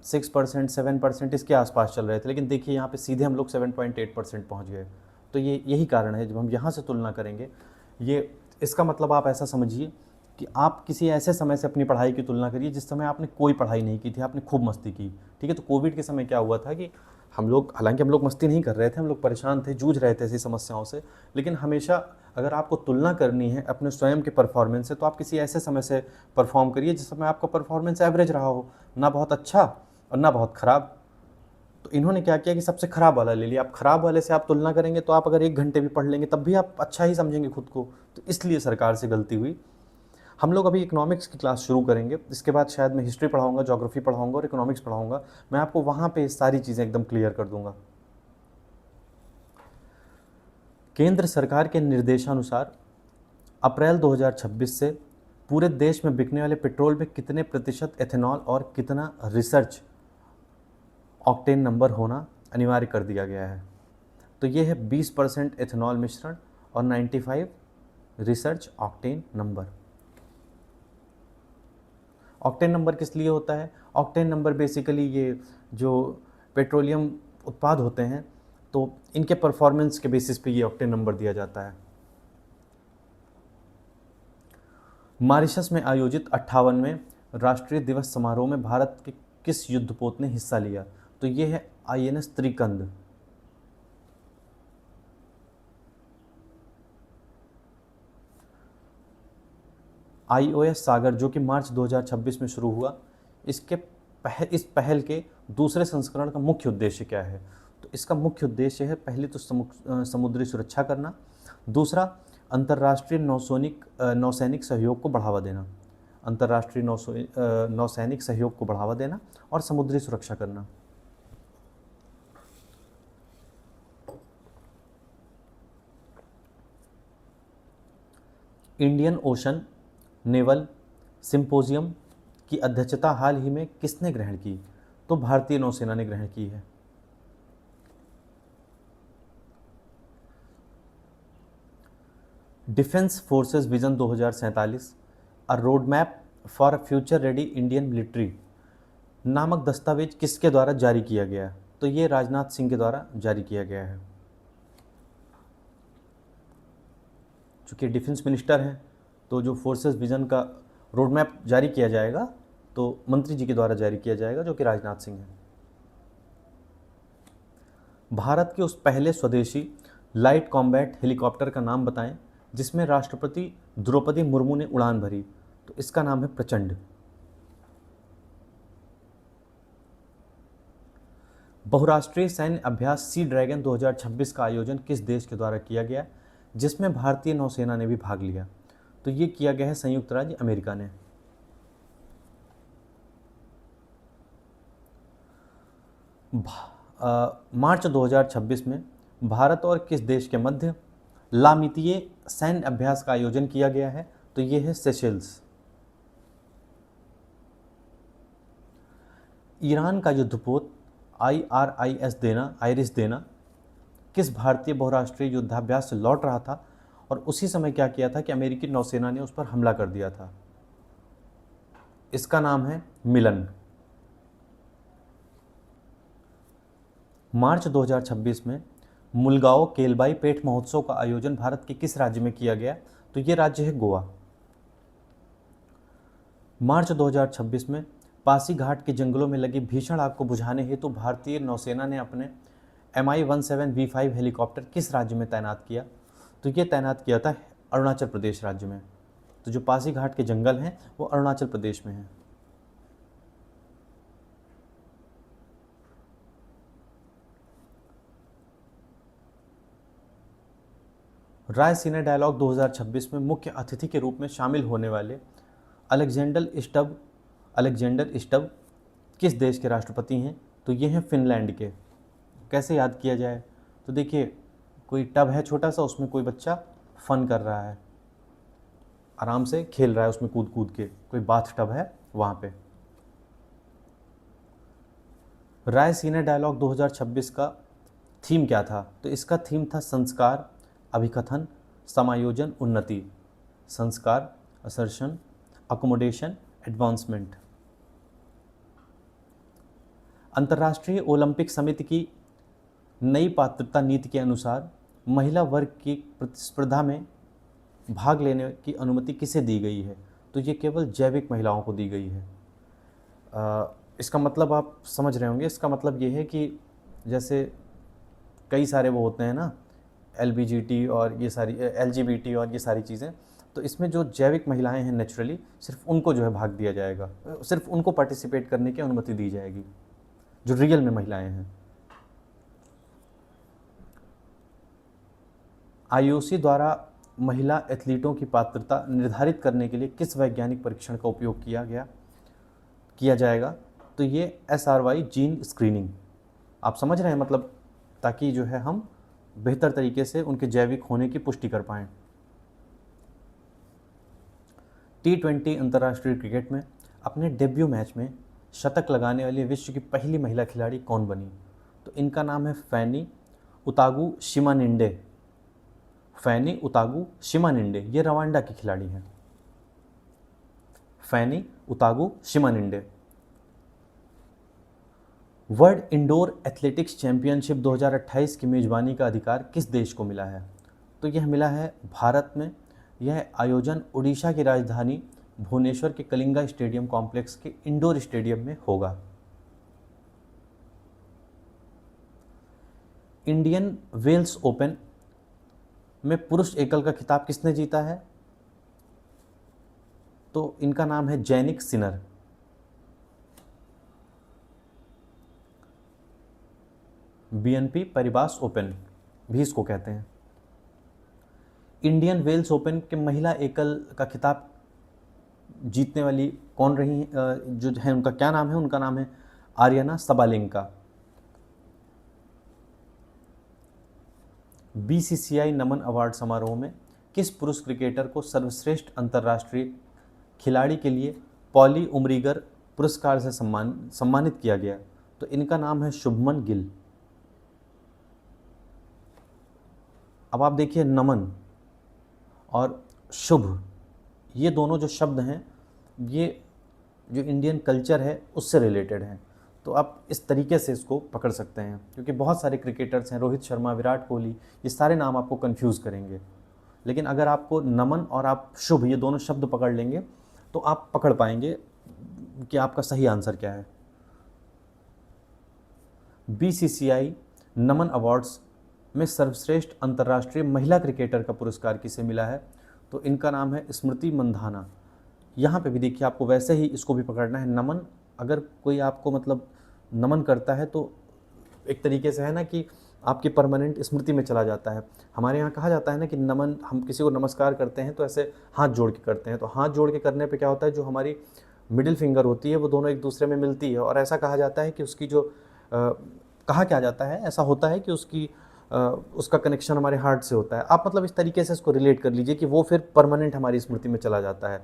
6%, 7% इसके आसपास चल रहे थे, लेकिन देखिए यहाँ पे सीधे हम लोग 7.8% पहुँच गए। तो ये यही कारण है, जब हम यहाँ से तुलना करेंगे, ये इसका मतलब आप ऐसा समझिए कि आप किसी ऐसे समय से अपनी पढ़ाई की तुलना करिए जिस समय आपने कोई पढ़ाई नहीं की थी, आपने खूब मस्ती की। ठीक है, तो कोविड के समय क्या हुआ था कि हम लोग, हालांकि हम लोग मस्ती नहीं कर रहे थे, हम लोग परेशान थे, जूझ रहे थे ऐसी समस्याओं से, लेकिन हमेशा अगर आपको तुलना करनी है अपने स्वयं के परफॉर्मेंस से तो आप किसी ऐसे समय से परफॉर्म करिए जिस समय आपका परफॉर्मेंस एवरेज रहा हो, ना बहुत अच्छा और ना बहुत ख़राब। तो इन्होंने क्या किया कि सबसे ख़राब वाला ले लिया। आप ख़राब वाले से आप तुलना करेंगे तो आप अगर 1 घंटे भी पढ़ लेंगे तब भी आप अच्छा ही समझेंगे खुद को। तो इसलिए सरकार से गलती हुई। हम लोग अभी इकोनॉमिक्स की क्लास शुरू करेंगे, इसके बाद शायद मैं हिस्ट्री पढ़ाऊंगा, ज्योग्राफी पढ़ाऊंगा और इकोनॉमिक्स पढ़ाऊंगा। मैं आपको वहाँ पे सारी चीज़ें एकदम क्लियर कर दूंगा। केंद्र सरकार के निर्देशानुसार अप्रैल 2026 से पूरे देश में बिकने वाले पेट्रोल में कितने प्रतिशत एथेनॉल और कितना रिसर्च ऑक्टेन नंबर होना अनिवार्य कर दिया गया है? तो ये है 20% एथेनॉल मिश्रण और 95 research octane number. Octane number किस लिए होता है? ऑक्टेन नंबर बेसिकली ये जो पेट्रोलियम उत्पाद होते हैं तो इनके परफॉर्मेंस के बेसिस पे ये ऑक्टेन नंबर दिया जाता है। मॉरिशस में आयोजित 58वें राष्ट्रीय दिवस समारोह में भारत के किस युद्धपोत ने हिस्सा लिया? तो ये है INS त्रिकंद। IOS सागर जो कि मार्च 2026 में शुरू हुआ, इस पहल के दूसरे संस्करण का मुख्य उद्देश्य क्या है? तो इसका मुख्य उद्देश्य है पहले तो समुद्री सुरक्षा करना, दूसरा अंतर्राष्ट्रीय नौसैनिक सहयोग को बढ़ावा देना, अंतर्राष्ट्रीय नौसैनिक सहयोग को बढ़ावा देना और समुद्री सुरक्षा करना। इंडियन ओशन नेवल सिंपोजियम की अध्यक्षता हाल ही में किसने ग्रहण की? तो भारतीय नौसेना ने ग्रहण की है। Defence forces vision 2047 a road map for future ready Indian military नामक दस्तावेज किसके द्वारा जारी किया गया? तो ये राजनाथ सिंह के द्वारा जारी किया गया है। चूँकि डिफेंस मिनिस्टर हैं तो जो फोर्सेस विजन का रोड मैप जारी किया जाएगा तो मंत्री जी के द्वारा जारी किया जाएगा जो कि राजनाथ सिंह हैं। भारत के उस पहले स्वदेशी लाइट कॉम्बैट हेलीकॉप्टर का नाम बताएं जिसमें राष्ट्रपति द्रौपदी मुर्मू ने उड़ान भरी? तो इसका नाम है प्रचंड। बहुराष्ट्रीय सैन्य अभ्यास सी ड्रैगन 2026 का आयोजन किस देश के द्वारा किया गया जिसमें भारतीय नौसेना ने भी भाग लिया? तो ये किया गया है संयुक्त राज्य अमेरिका ने। मार्च 2026 में भारत और किस देश के मध्य लामितीय सैन्य अभ्यास का आयोजन किया गया है? तो ये है सेशेल्स। ईरान का युद्धपोत आइरिस देना किस भारतीय बहुराष्ट्रीय युद्धाभ्यास से लौट रहा था और उसी समय क्या किया था कि अमेरिकी नौसेना ने उस पर हमला कर दिया था? इसका नाम है मिलन। मार्च 2026 में मुलगांव केलबाई पेठ महोत्सव का आयोजन भारत के किस राज्य में किया गया? तो ये राज्य है गोवा। मार्च 2026 में पासीघाट के जंगलों में लगी भीषण आग को बुझाने हेतु भारतीय नौसेना ने अपने Mi-17V5 हेलीकॉप्टर किस राज्य में तैनात किया? तो ये तैनात किया था अरुणाचल प्रदेश राज्य में। तो जो पासीघाट के जंगल हैं वो अरुणाचल प्रदेश में हैं। रायसीना डायलॉग 2026 में मुख्य अतिथि के रूप में शामिल होने वाले अलेक्जेंडर स्टब किस देश के राष्ट्रपति हैं? तो ये हैं फिनलैंड के। कैसे याद किया जाए? तो देखिए कोई टब है छोटा सा, उसमें कोई बच्चा फन कर रहा है, आराम से खेल रहा है उसमें कूद कूद के, कोई बाथ टब है वहाँ पे। रायसीना डायलॉग 2026 का थीम क्या था? तो इसका थीम था संस्कार, अभिकथन, समायोजन, उन्नति। संस्कार, असर्शन, अकोमोडेशन, एडवांसमेंट। अंतर्राष्ट्रीय ओलंपिक समिति की नई पात्रता नीति के अनुसार महिला वर्ग की प्रतिस्पर्धा में भाग लेने की अनुमति किसे दी गई है? तो ये केवल जैविक महिलाओं को दी गई है। इसका मतलब आप समझ रहे होंगे, इसका मतलब ये है कि जैसे कई सारे वो होते हैं ना LGBT और ये सारी LGBT और ये सारी चीज़ें, तो इसमें जो जैविक महिलाएं हैं नेचुरली सिर्फ उनको जो है भाग दिया जाएगा, सिर्फ उनको पार्टिसिपेट करने की अनुमति दी जाएगी जो रियल में महिलाएं हैं। IOC द्वारा महिला एथलीटों की पात्रता निर्धारित करने के लिए किस वैज्ञानिक परीक्षण का उपयोग किया जाएगा? तो ये SRY जीन स्क्रीनिंग। आप समझ रहे हैं मतलब, ताकि जो है हम बेहतर तरीके से उनके जैविक होने की पुष्टि कर पाएँ। T20 अंतर्राष्ट्रीय क्रिकेट में अपने डेब्यू मैच में शतक लगाने वाली विश्व की पहली महिला खिलाड़ी कौन बनी? तो इनका नाम है फैनी उतागु शिमानिंडे। फैनी उतागु शिमानिंडे, ये रवांडा की खिलाड़ी हैं। फैनी उतागु शिमानिंडे। वर्ल्ड इंडोर एथलेटिक्स चैंपियनशिप 2028 की मेजबानी का अधिकार किस देश को मिला है? तो यह मिला है भारत में। यह आयोजन उड़ीसा की राजधानी भुवनेश्वर के कलिंगा स्टेडियम कॉम्प्लेक्स के इंडोर स्टेडियम में होगा। इंडियन वेल्स ओपन में पुरुष एकल का खिताब किसने जीता है? तो इनका नाम है Jannik Sinner. BNP Paribas open भी इसको कहते हैं। इंडियन वेल्स ओपन के महिला एकल का खिताब जीतने वाली कौन रही जो है, उनका क्या नाम है? उनका नाम है आर्यना सबालेंका। बीसीसीआई नमन अवार्ड समारोह में किस पुरुष क्रिकेटर को सर्वश्रेष्ठ अंतर्राष्ट्रीय खिलाड़ी के लिए पॉली उमरीगर पुरस्कार से सम्मानित किया गया? तो इनका नाम है शुभमन गिल। अब आप देखिए, नमन और शुभ, ये दोनों जो शब्द हैं, ये जो इंडियन कल्चर है उससे रिलेटेड हैं। तो आप इस तरीके से इसको पकड़ सकते हैं, क्योंकि बहुत सारे क्रिकेटर्स हैं, रोहित शर्मा, विराट कोहली, ये सारे नाम आपको कंफ्यूज करेंगे। लेकिन अगर आपको नमन और आप शुभ ये दोनों शब्द पकड़ लेंगे तो आप पकड़ पाएंगे कि आपका सही आंसर क्या है। बीसीसीआई नमन अवार्ड्स में सर्वश्रेष्ठ अंतर्राष्ट्रीय महिला क्रिकेटर का पुरस्कार किसे मिला है? तो इनका नाम है स्मृति मंधाना। यहाँ पे भी देखिए, आपको वैसे ही इसको भी पकड़ना है। नमन, अगर कोई आपको मतलब नमन करता है तो एक तरीके से है ना कि आपकी परमानेंट स्मृति में चला जाता है। हमारे यहाँ कहा जाता है ना कि नमन, हम किसी को नमस्कार करते हैं तो ऐसे हाथ जोड़ के करते हैं। तो हाथ जोड़ के करने पे क्या होता है, जो हमारी मिडिल फिंगर होती है वो दोनों एक दूसरे में मिलती है, और ऐसा कहा जाता है कि उसकी जो कहा क्या जाता है, ऐसा होता है कि उसका कनेक्शन हमारे हार्ट से होता है। आप मतलब इस तरीके से इसको रिलेट कर लीजिए कि वो फिर परमानेंट हमारी स्मृति में चला जाता है।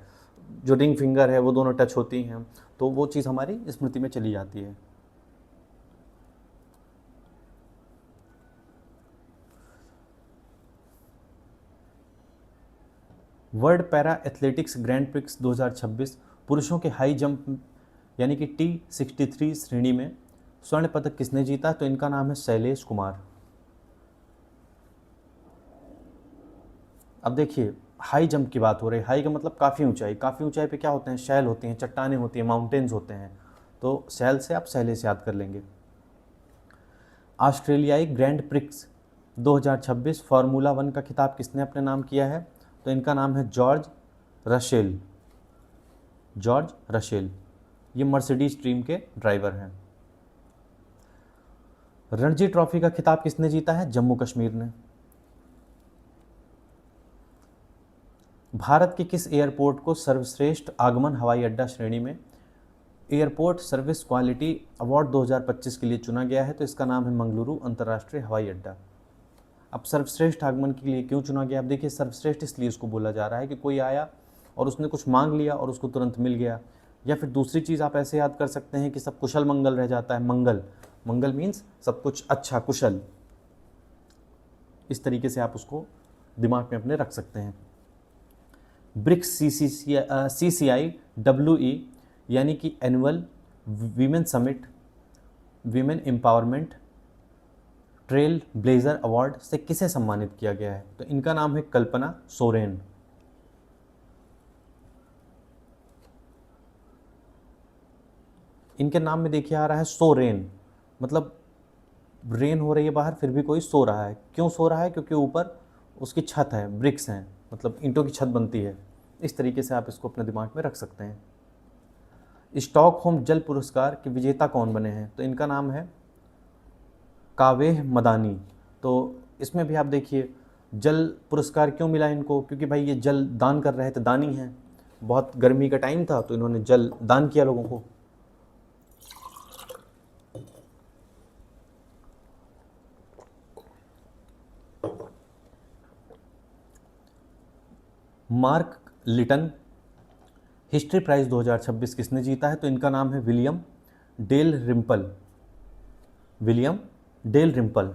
जो रिंग फिंगर है वो दोनों टच होती हैं तो वो चीज़ हमारी स्मृति में चली जाती है। World para athletics grand prix 2026 पुरुषों के हाई जंप यानी कि T63 श्रेणी में स्वर्ण पदक किसने जीता? तो इनका नाम है शैलेश कुमार। अब देखिए, हाई जंप की बात हो रही है। हाई का मतलब काफ़ी ऊंचाई। काफ़ी ऊंचाई पे क्या होते हैं? शैल होती हैं, चट्टानें होती हैं, माउंटेन्स होते हैं। तो शैल से आप शैलेश याद कर लेंगे। ऑस्ट्रेलियाई ग्रैंड प्रिक्स 2026 फार्मूला 1 का खिताब किसने अपने नाम किया है? तो इनका नाम है जॉर्ज रशेल। जॉर्ज रशेल, ये मर्सिडीज टीम के ड्राइवर हैं। रणजी ट्रॉफी का खिताब किसने जीता है? जम्मू कश्मीर ने। भारत के किस एयरपोर्ट को सर्वश्रेष्ठ आगमन हवाई अड्डा श्रेणी में एयरपोर्ट सर्विस क्वालिटी अवार्ड 2025 के लिए चुना गया है? तो इसका नाम है मंगलुरु अंतर्राष्ट्रीय हवाई अड्डा। अब सर्वश्रेष्ठ आगमन के लिए क्यों चुना गया? अब देखिए, सर्वश्रेष्ठ इसलिए इसको बोला जा रहा है कि कोई आया और उसने कुछ मांग लिया और उसको तुरंत मिल गया। या फिर दूसरी चीज़ आप ऐसे याद कर सकते हैं कि सब कुशल मंगल रह जाता है। मंगल, मंगल मीन्स सब कुछ अच्छा, कुशल। इस तरीके से आप उसको दिमाग में अपने रख सकते हैं। ब्रिक्स CCI WE यानी कि annual women summit women empowerment trail blazer award से किसे सम्मानित किया गया है? तो इनका नाम है कल्पना सोरेन। इनके नाम में देखिए आ रहा है सोरेन, मतलब रेन हो रही है बाहर फिर भी कोई सो रहा है। क्यों सो रहा है? क्योंकि ऊपर उसकी छत है, ब्रिक्स हैं, मतलब ईंटों की छत बनती है। इस तरीके से आप इसको अपने दिमाग में रख सकते हैं। स्टॉकहोम जल पुरस्कार के विजेता कौन बने हैं? तो इनका नाम है कावेह मदानी। तो इसमें भी आप देखिए, जल पुरस्कार क्यों मिला इनको? क्योंकि भाई ये जल दान कर रहे थे, दानी हैं। बहुत गर्मी का टाइम था तो इन्होंने जल दान किया लोगों को। मार्क लिटन हिस्ट्री प्राइज़ 2026 किसने जीता है? तो इनका नाम है William Dalrymple. William Dalrymple.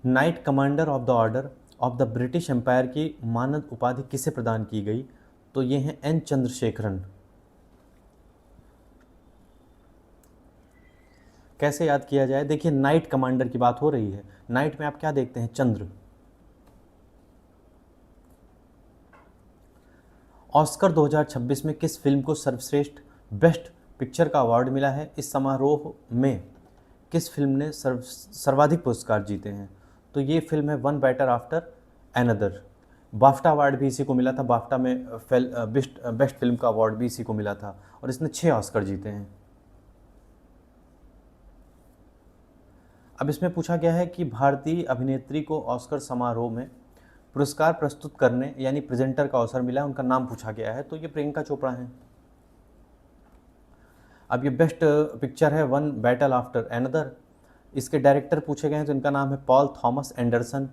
Knight commander of the order of the British Empire की मानद उपाधि किसे प्रदान की गई? तो ये हैं एन चंद्रशेखरन। कैसे याद किया जाए? देखिए, नाइट कमांडर की बात हो रही है। नाइट में आप क्या देखते हैं? चंद्र। ऑस्कर 2026 में किस फिल्म को सर्वश्रेष्ठ बेस्ट पिक्चर का अवार्ड मिला है? इस समारोह में किस फिल्म ने सर्वाधिक पुरस्कार जीते हैं? तो ये फिल्म है one battle after another. BAFTA award भी इसी को मिला था। बाफ्टा में बेस्ट फिल्म का अवार्ड भी इसी को मिला था और इसने 6 ऑस्कर जीते हैं। अब इसमें पूछा गया है कि भारतीय अभिनेत्री को ऑस्कर समारोह में पुरस्कार प्रस्तुत करने यानी प्रेजेंटर का अवसर मिला है, उनका नाम पूछा गया है। तो ये प्रियंका चोपड़ा हैं। अब ये बेस्ट पिक्चर है वन बैटल आफ्टर एनदर। इसके डायरेक्टर पूछे गए हैं तो इनका नाम है Paul Thomas Anderson.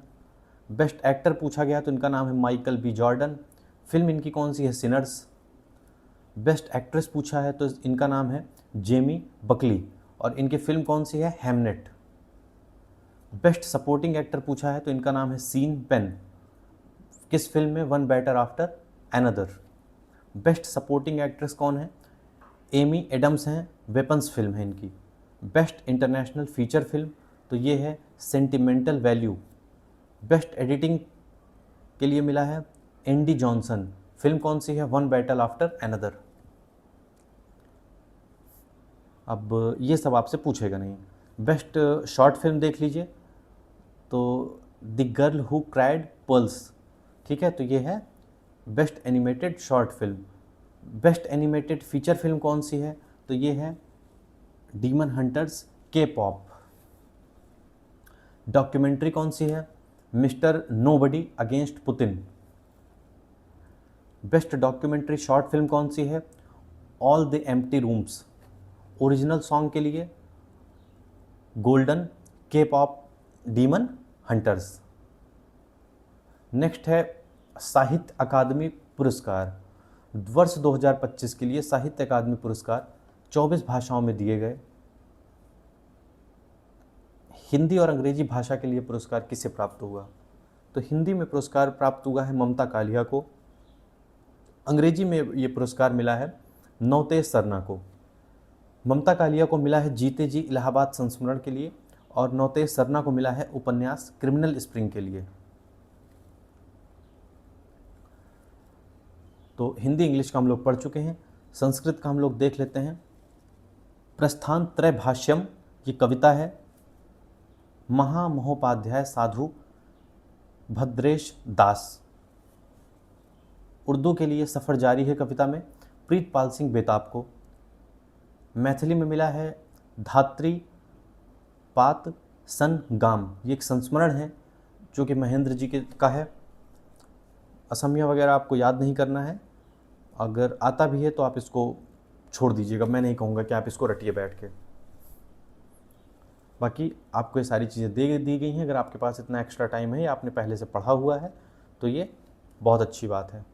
Best actor पूछा गया तो इनका नाम है माइकल बी जॉर्डन। फिल्म इनकी कौन सी है? सिनर्स। बेस्ट एक्ट्रेस पूछा है तो इनका नाम है जेमी बकली और इनकी फिल्म कौन सी है? हैमनेट। बेस्ट सपोर्टिंग एक्टर पूछा है तो इनका नाम है सीन पेन। किस फिल्म में? One battle after another. Best supporting actress कौन है? एमी एडम्स हैं। वेपन्स फिल्म है इनकी। बेस्ट इंटरनेशनल फीचर फिल्म तो ये है सेंटिमेंटल वैल्यू। बेस्ट एडिटिंग के लिए मिला है एंडी जॉनसन। फिल्म कौन सी है? One battle after another. अब ये सब आपसे पूछेगा नहीं। बेस्ट शॉर्ट फिल्म देख लीजिए तो the girl who cried pearls. ठीक है, तो ये है best animated short film. Best animated feature film कौन सी है? तो ये है डीमन हंटर्स के पॉप। डॉक्यूमेंट्री कौन सी है? Mister nobody against Putin. Best documentary short film कौन सी है? All the empty rooms. Original song के लिए गोल्डन, के पॉप, डीमन हंटर्स। नेक्स्ट है साहित्य अकादमी पुरस्कार। वर्ष 2025 के लिए साहित्य अकादमी पुरस्कार 24 भाषाओं में दिए गए। हिंदी और अंग्रेजी भाषा के लिए पुरस्कार किसे प्राप्त हुआ? तो हिंदी में पुरस्कार प्राप्त हुआ है ममता कालिया को। अंग्रेजी में ये पुरस्कार मिला है नवतेज सरना को। ममता कालिया को मिला है जीते जी इलाहाबाद संस्मरण के लिए और नवतेज सरना को मिला है उपन्यास क्रिमिनल स्प्रिंग के लिए। तो हिंदी इंग्लिश का हम लोग पढ़ चुके हैं। संस्कृत का हम लोग देख लेते हैं। प्रस्थान त्रय भाष्यम ये कविता है। महामहोपाध्याय साधु भद्रेश दास। उर्दू के लिए सफ़र जारी है कविता में प्रीतपाल सिंह बेताब को। मैथिली में मिला है धात्री पात सन गाम। ये एक संस्मरण है जो कि महेंद्र जी का है। असमिया वगैरह आपको याद नहीं करना है, अगर आता भी है तो आप इसको छोड़ दीजिएगा। मैं नहीं कहूँगा कि आप इसको रटिए बैठ के। बाकी आपको ये सारी चीज़ें दे दी गई हैं। अगर आपके पास इतना एक्स्ट्रा टाइम है या आपने पहले से पढ़ा हुआ है तो ये बहुत अच्छी बात है।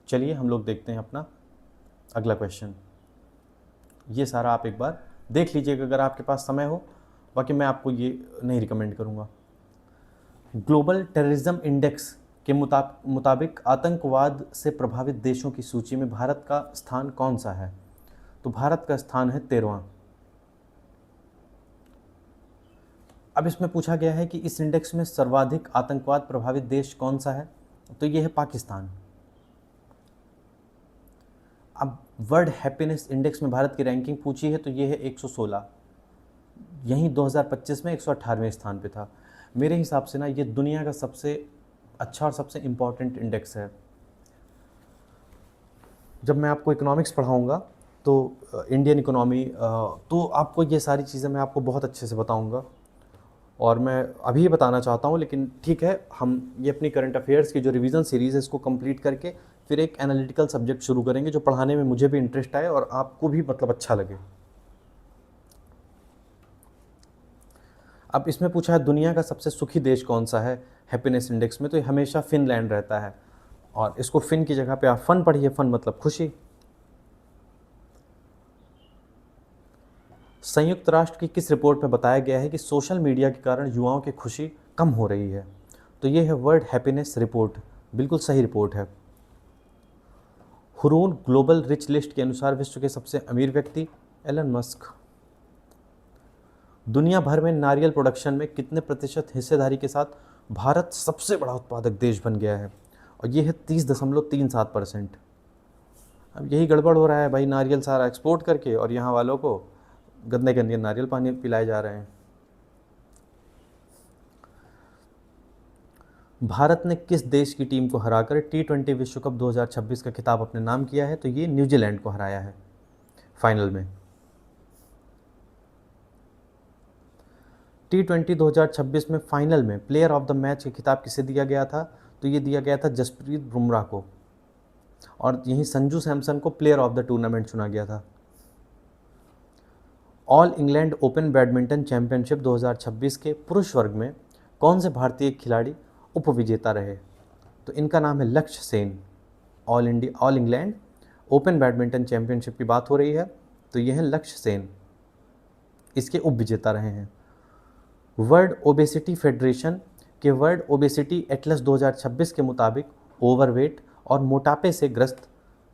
चलिए हम लोग देखते हैं अपना अगला क्वेश्चन। ये सारा आप एक बार देख लीजिएगा अगर आपके पास समय हो, बाकी मैं आपको ये नहीं रिकमेंड करूँगा। ग्लोबल टेररिज्म इंडेक्स के मुताबिक आतंकवाद से प्रभावित देशों की सूची में भारत का स्थान कौन सा है? तो भारत का स्थान है 13वां। अब इसमें पूछा गया है कि इस इंडेक्स में सर्वाधिक आतंकवाद प्रभावित देश कौन सा है? तो ये है पाकिस्तान। अब वर्ल्ड हैप्पीनेस इंडेक्स में भारत की रैंकिंग पूछी है तो ये है 116। यहीं 2025 में 118वें स्थान पे था। मेरे हिसाब से ना ये दुनिया का सबसे अच्छा और सबसे इम्पॉर्टेंट इंडेक्स है। जब मैं आपको इकोनॉमिक्स पढ़ाऊँगा तो इंडियन इकोनॉमी तो आपको ये सारी चीज़ें मैं आपको बहुत अच्छे से बताऊँगा और मैं अभी ये बताना चाहता हूँ, लेकिन ठीक है, हम ये अपनी करंट अफेयर्स की जो रिवीजन सीरीज़ है इसको कंप्लीट करके फिर एक एनालिटिकल सब्जेक्ट शुरू करेंगे जो पढ़ाने में मुझे भी इंटरेस्ट आए और आपको भी मतलब अच्छा लगे। अब इसमें पूछा है दुनिया का सबसे सुखी देश कौन सा है हैप्पीनेस इंडेक्स में, तो ये हमेशा फिनलैंड रहता है। और इसको फिन की जगह पे आप फन पढ़िए, फन मतलब खुशी। संयुक्त राष्ट्र की किस रिपोर्ट में बताया गया है कि सोशल मीडिया के कारण युवाओं की खुशी कम हो रही है? तो ये है वर्ल्ड हैप्पीनेस रिपोर्ट, बिल्कुल सही रिपोर्ट है। हुरून ग्लोबल रिच लिस्ट के अनुसार विश्व के सबसे अमीर व्यक्ति एलन मस्क। दुनिया भर में नारियल प्रोडक्शन में कितने प्रतिशत हिस्सेदारी के साथ भारत सबसे बड़ा उत्पादक देश बन गया है? और ये है 30.37%। अब यही गड़बड़ हो रहा है भाई, नारियल सारा एक्सपोर्ट करके और यहाँ वालों को गंदे गंदे नारियल पानी पिलाए जा रहे हैं। भारत ने किस देश की टीम को हराकर T20 विश्व कप 2026 का खिताब अपने नाम किया है? तो ये न्यूजीलैंड को हराया है फाइनल में। T20 2026 में फाइनल में प्लेयर ऑफ द मैच का खिताब किसे दिया गया था? तो ये दिया गया था जसप्रीत बुमराह को, और यहीं संजू सैमसन को प्लेयर ऑफ द टूर्नामेंट चुना गया था। All England open badminton championship 2026 के पुरुष वर्ग में कौन से भारतीय खिलाड़ी उपविजेता रहे? तो इनका नाम है लक्ष्य Sen. All England open badminton championship की बात हो रही है, तो ये है लक्ष्य सेन, इसके उपविजेता रहे हैं। वर्ल्ड ओबेसिटी फेडरेशन के वर्ल्ड ओबेसिटी एटलस 2026 के मुताबिक ओवरवेट और मोटापे से ग्रस्त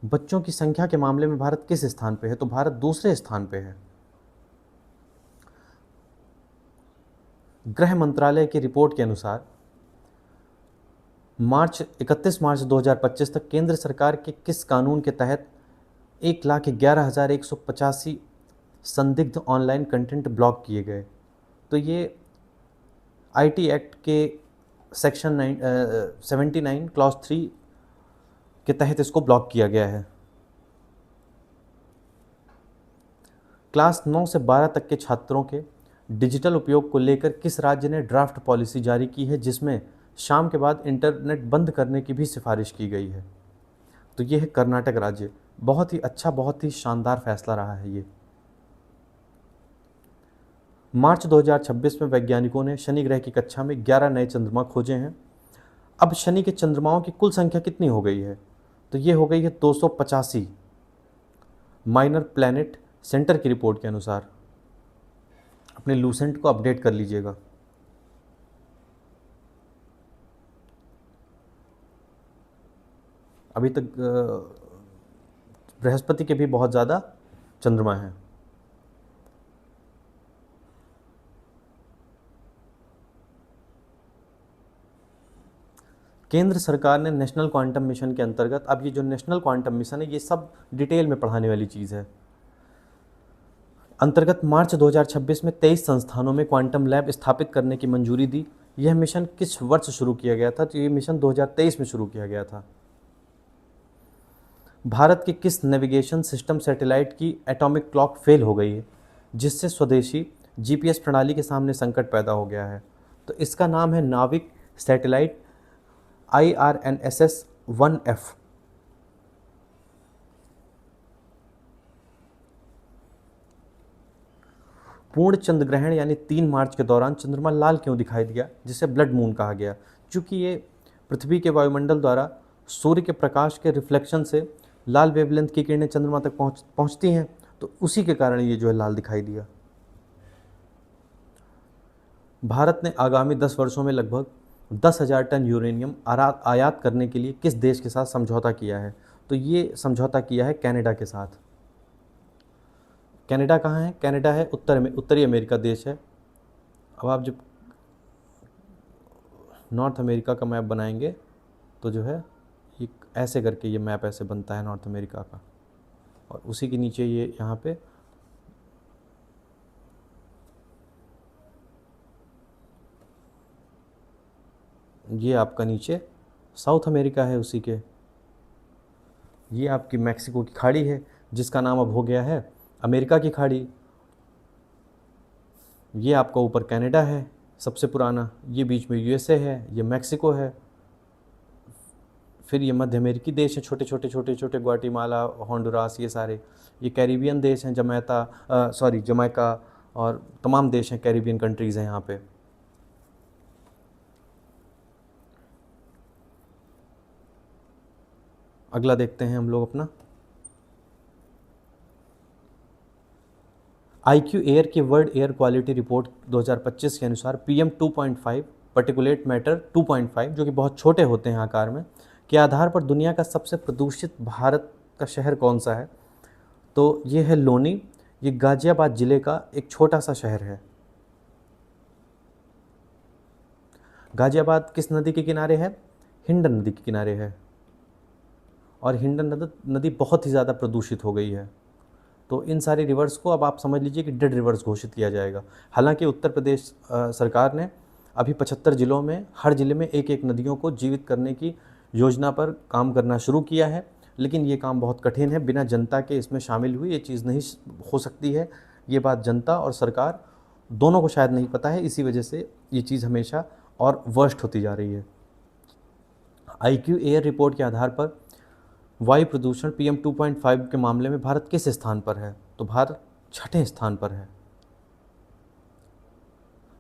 बच्चों की संख्या के मामले में भारत किस स्थान पे है? तो भारत दूसरे स्थान पे है। गृह मंत्रालय की रिपोर्ट के अनुसार 31 मार्च 2025 तक केंद्र सरकार के किस कानून के तहत 1,11,185 संदिग्ध ऑनलाइन कंटेंट ब्लॉक किए गए? तो ये IT एक्ट के सेक्शन 79 क्लॉज 3 के तहत इसको ब्लॉक किया गया है। क्लास 9 से 12 तक के छात्रों के डिजिटल उपयोग को लेकर किस राज्य ने ड्राफ्ट पॉलिसी जारी की है जिसमें शाम के बाद इंटरनेट बंद करने की भी सिफारिश की गई है? तो ये है कर्नाटक राज्य। बहुत ही अच्छा, बहुत ही शानदार फैसला रहा है ये। मार्च 2026 में वैज्ञानिकों ने शनि ग्रह की कक्षा में 11 नए चंद्रमा खोजे हैं। अब शनि के चंद्रमाओं की कुल संख्या कितनी हो गई है? तो ये हो गई है 285 माइनर प्लैनेट सेंटर की रिपोर्ट के अनुसार। अपने लूसेंट को अपडेट कर लीजिएगा। अभी तक बृहस्पति के भी बहुत ज़्यादा चंद्रमा हैं। केंद्र सरकार ने नेशनल क्वांटम मिशन के अंतर्गत, अब ये जो नेशनल क्वांटम मिशन है ये सब डिटेल में पढ़ाने वाली चीज़ है, अंतर्गत मार्च 2026 में 23 संस्थानों में क्वांटम लैब स्थापित करने की मंजूरी दी। यह मिशन किस वर्ष शुरू किया गया था? तो ये मिशन 2023 में शुरू किया गया था। भारत के किस नेविगेशन सिस्टम सैटेलाइट की एटॉमिक क्लॉक फेल हो गई है जिससे स्वदेशी GPS प्रणाली के सामने संकट पैदा हो गया है? तो इसका नाम है नाविक सैटेलाइट IRNSS 1F। पूर्ण चंद्र ग्रहण यानी 3 मार्च के दौरान चंद्रमा लाल क्यों दिखाई दिया जिसे ब्लड मून कहा गया? चूँकि ये पृथ्वी के वायुमंडल द्वारा सूर्य के प्रकाश के रिफ्लेक्शन से लाल वेवलेंथ की किरणें चंद्रमा तक पहुंचती हैं, तो उसी के कारण ये जो है लाल दिखाई दिया। भारत ने आगामी 10 वर्षों में लगभग 10,000 टन यूरेनियम आयात करने के लिए किस देश के साथ समझौता किया है? तो ये समझौता किया है कनाडा के साथ। कनाडा कहाँ है? कनाडा है उत्तरी अमेरिका देश है। अब आप जब नॉर्थ अमेरिका का मैप बनाएंगे तो जो है ये ऐसे करके ये मैप ऐसे बनता है नॉर्थ अमेरिका का, और उसी के नीचे ये यहाँ पे ये आपका नीचे साउथ अमेरिका है, उसी के ये आपकी मैक्सिको की खाड़ी है जिसका नाम अब हो गया है अमेरिका की खाड़ी। ये आपका ऊपर कनाडा है सबसे पुराना, ये बीच में USA है, ये मैक्सिको है, फिर ये मध्य अमेरिकी देश हैं छोटे छोटे ग्वाटेमाला, होंडुरास, ये सारे ये कैरिबियन देश हैं, जमैका, और तमाम देश हैं, कैरिबियन कंट्रीज़ हैं यहाँ पे। अगला देखते हैं हम लोग अपना IQ एयर की वर्ल्ड एयर क्वालिटी रिपोर्ट 2025 के अनुसार PM 2.5 पार्टिकुलेट मैटर 2.5 जो कि बहुत छोटे होते हैं आकार में, के आधार पर दुनिया का सबसे प्रदूषित भारत का शहर कौन सा है? तो ये है लोनी। ये गाजियाबाद ज़िले का एक छोटा सा शहर है। गाजियाबाद किस नदी के किनारे है? हिंडन नदी के किनारे है। और हिंडन नदी बहुत ही ज़्यादा प्रदूषित हो गई है। तो इन सारे रिवर्स को अब आप समझ लीजिए कि डेड रिवर्स घोषित किया जाएगा। हालांकि उत्तर प्रदेश सरकार ने अभी 75 ज़िलों में हर ज़िले में एक एक नदियों को जीवित करने की योजना पर काम करना शुरू किया है, लेकिन ये काम बहुत कठिन है। बिना जनता के इसमें शामिल हुई ये चीज़ नहीं हो सकती है। ये बात जनता और सरकार दोनों को शायद नहीं पता है, इसी वजह से ये चीज़ हमेशा और वर्स्ट होती जा रही है। IQ एयर रिपोर्ट के आधार पर वायु प्रदूषण PM 2.5 के मामले में भारत किस स्थान पर है? तो भारत 6ठे स्थान पर है।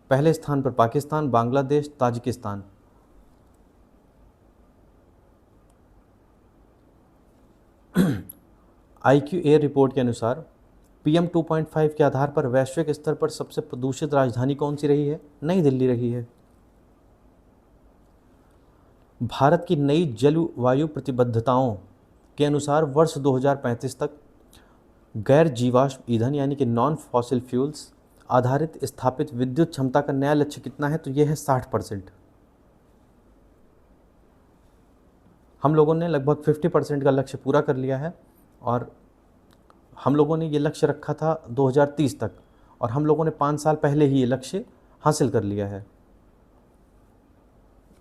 पहले स्थान पर Pakistan, Bangladesh, Tajikistan. IQ air report के अनुसार PM 2.5 के आधार पर वैश्विक स्तर पर सबसे प्रदूषित राजधानी कौन सी रही है? नई दिल्ली रही है। भारत की नई जलवायु प्रतिबद्धताओं के अनुसार वर्ष 2035 तक गैर जीवाश्म ईंधन यानी कि नॉन फॉसिल फ्यूल्स आधारित स्थापित विद्युत क्षमता का नया लक्ष्य कितना है? तो यह है 60%। हम लोगों ने लगभग 50% का लक्ष्य पूरा कर लिया है और हम लोगों ने ये लक्ष्य रखा था 2030 तक, और हम लोगों ने 5 साल पहले ही ये लक्ष्य हासिल कर लिया है।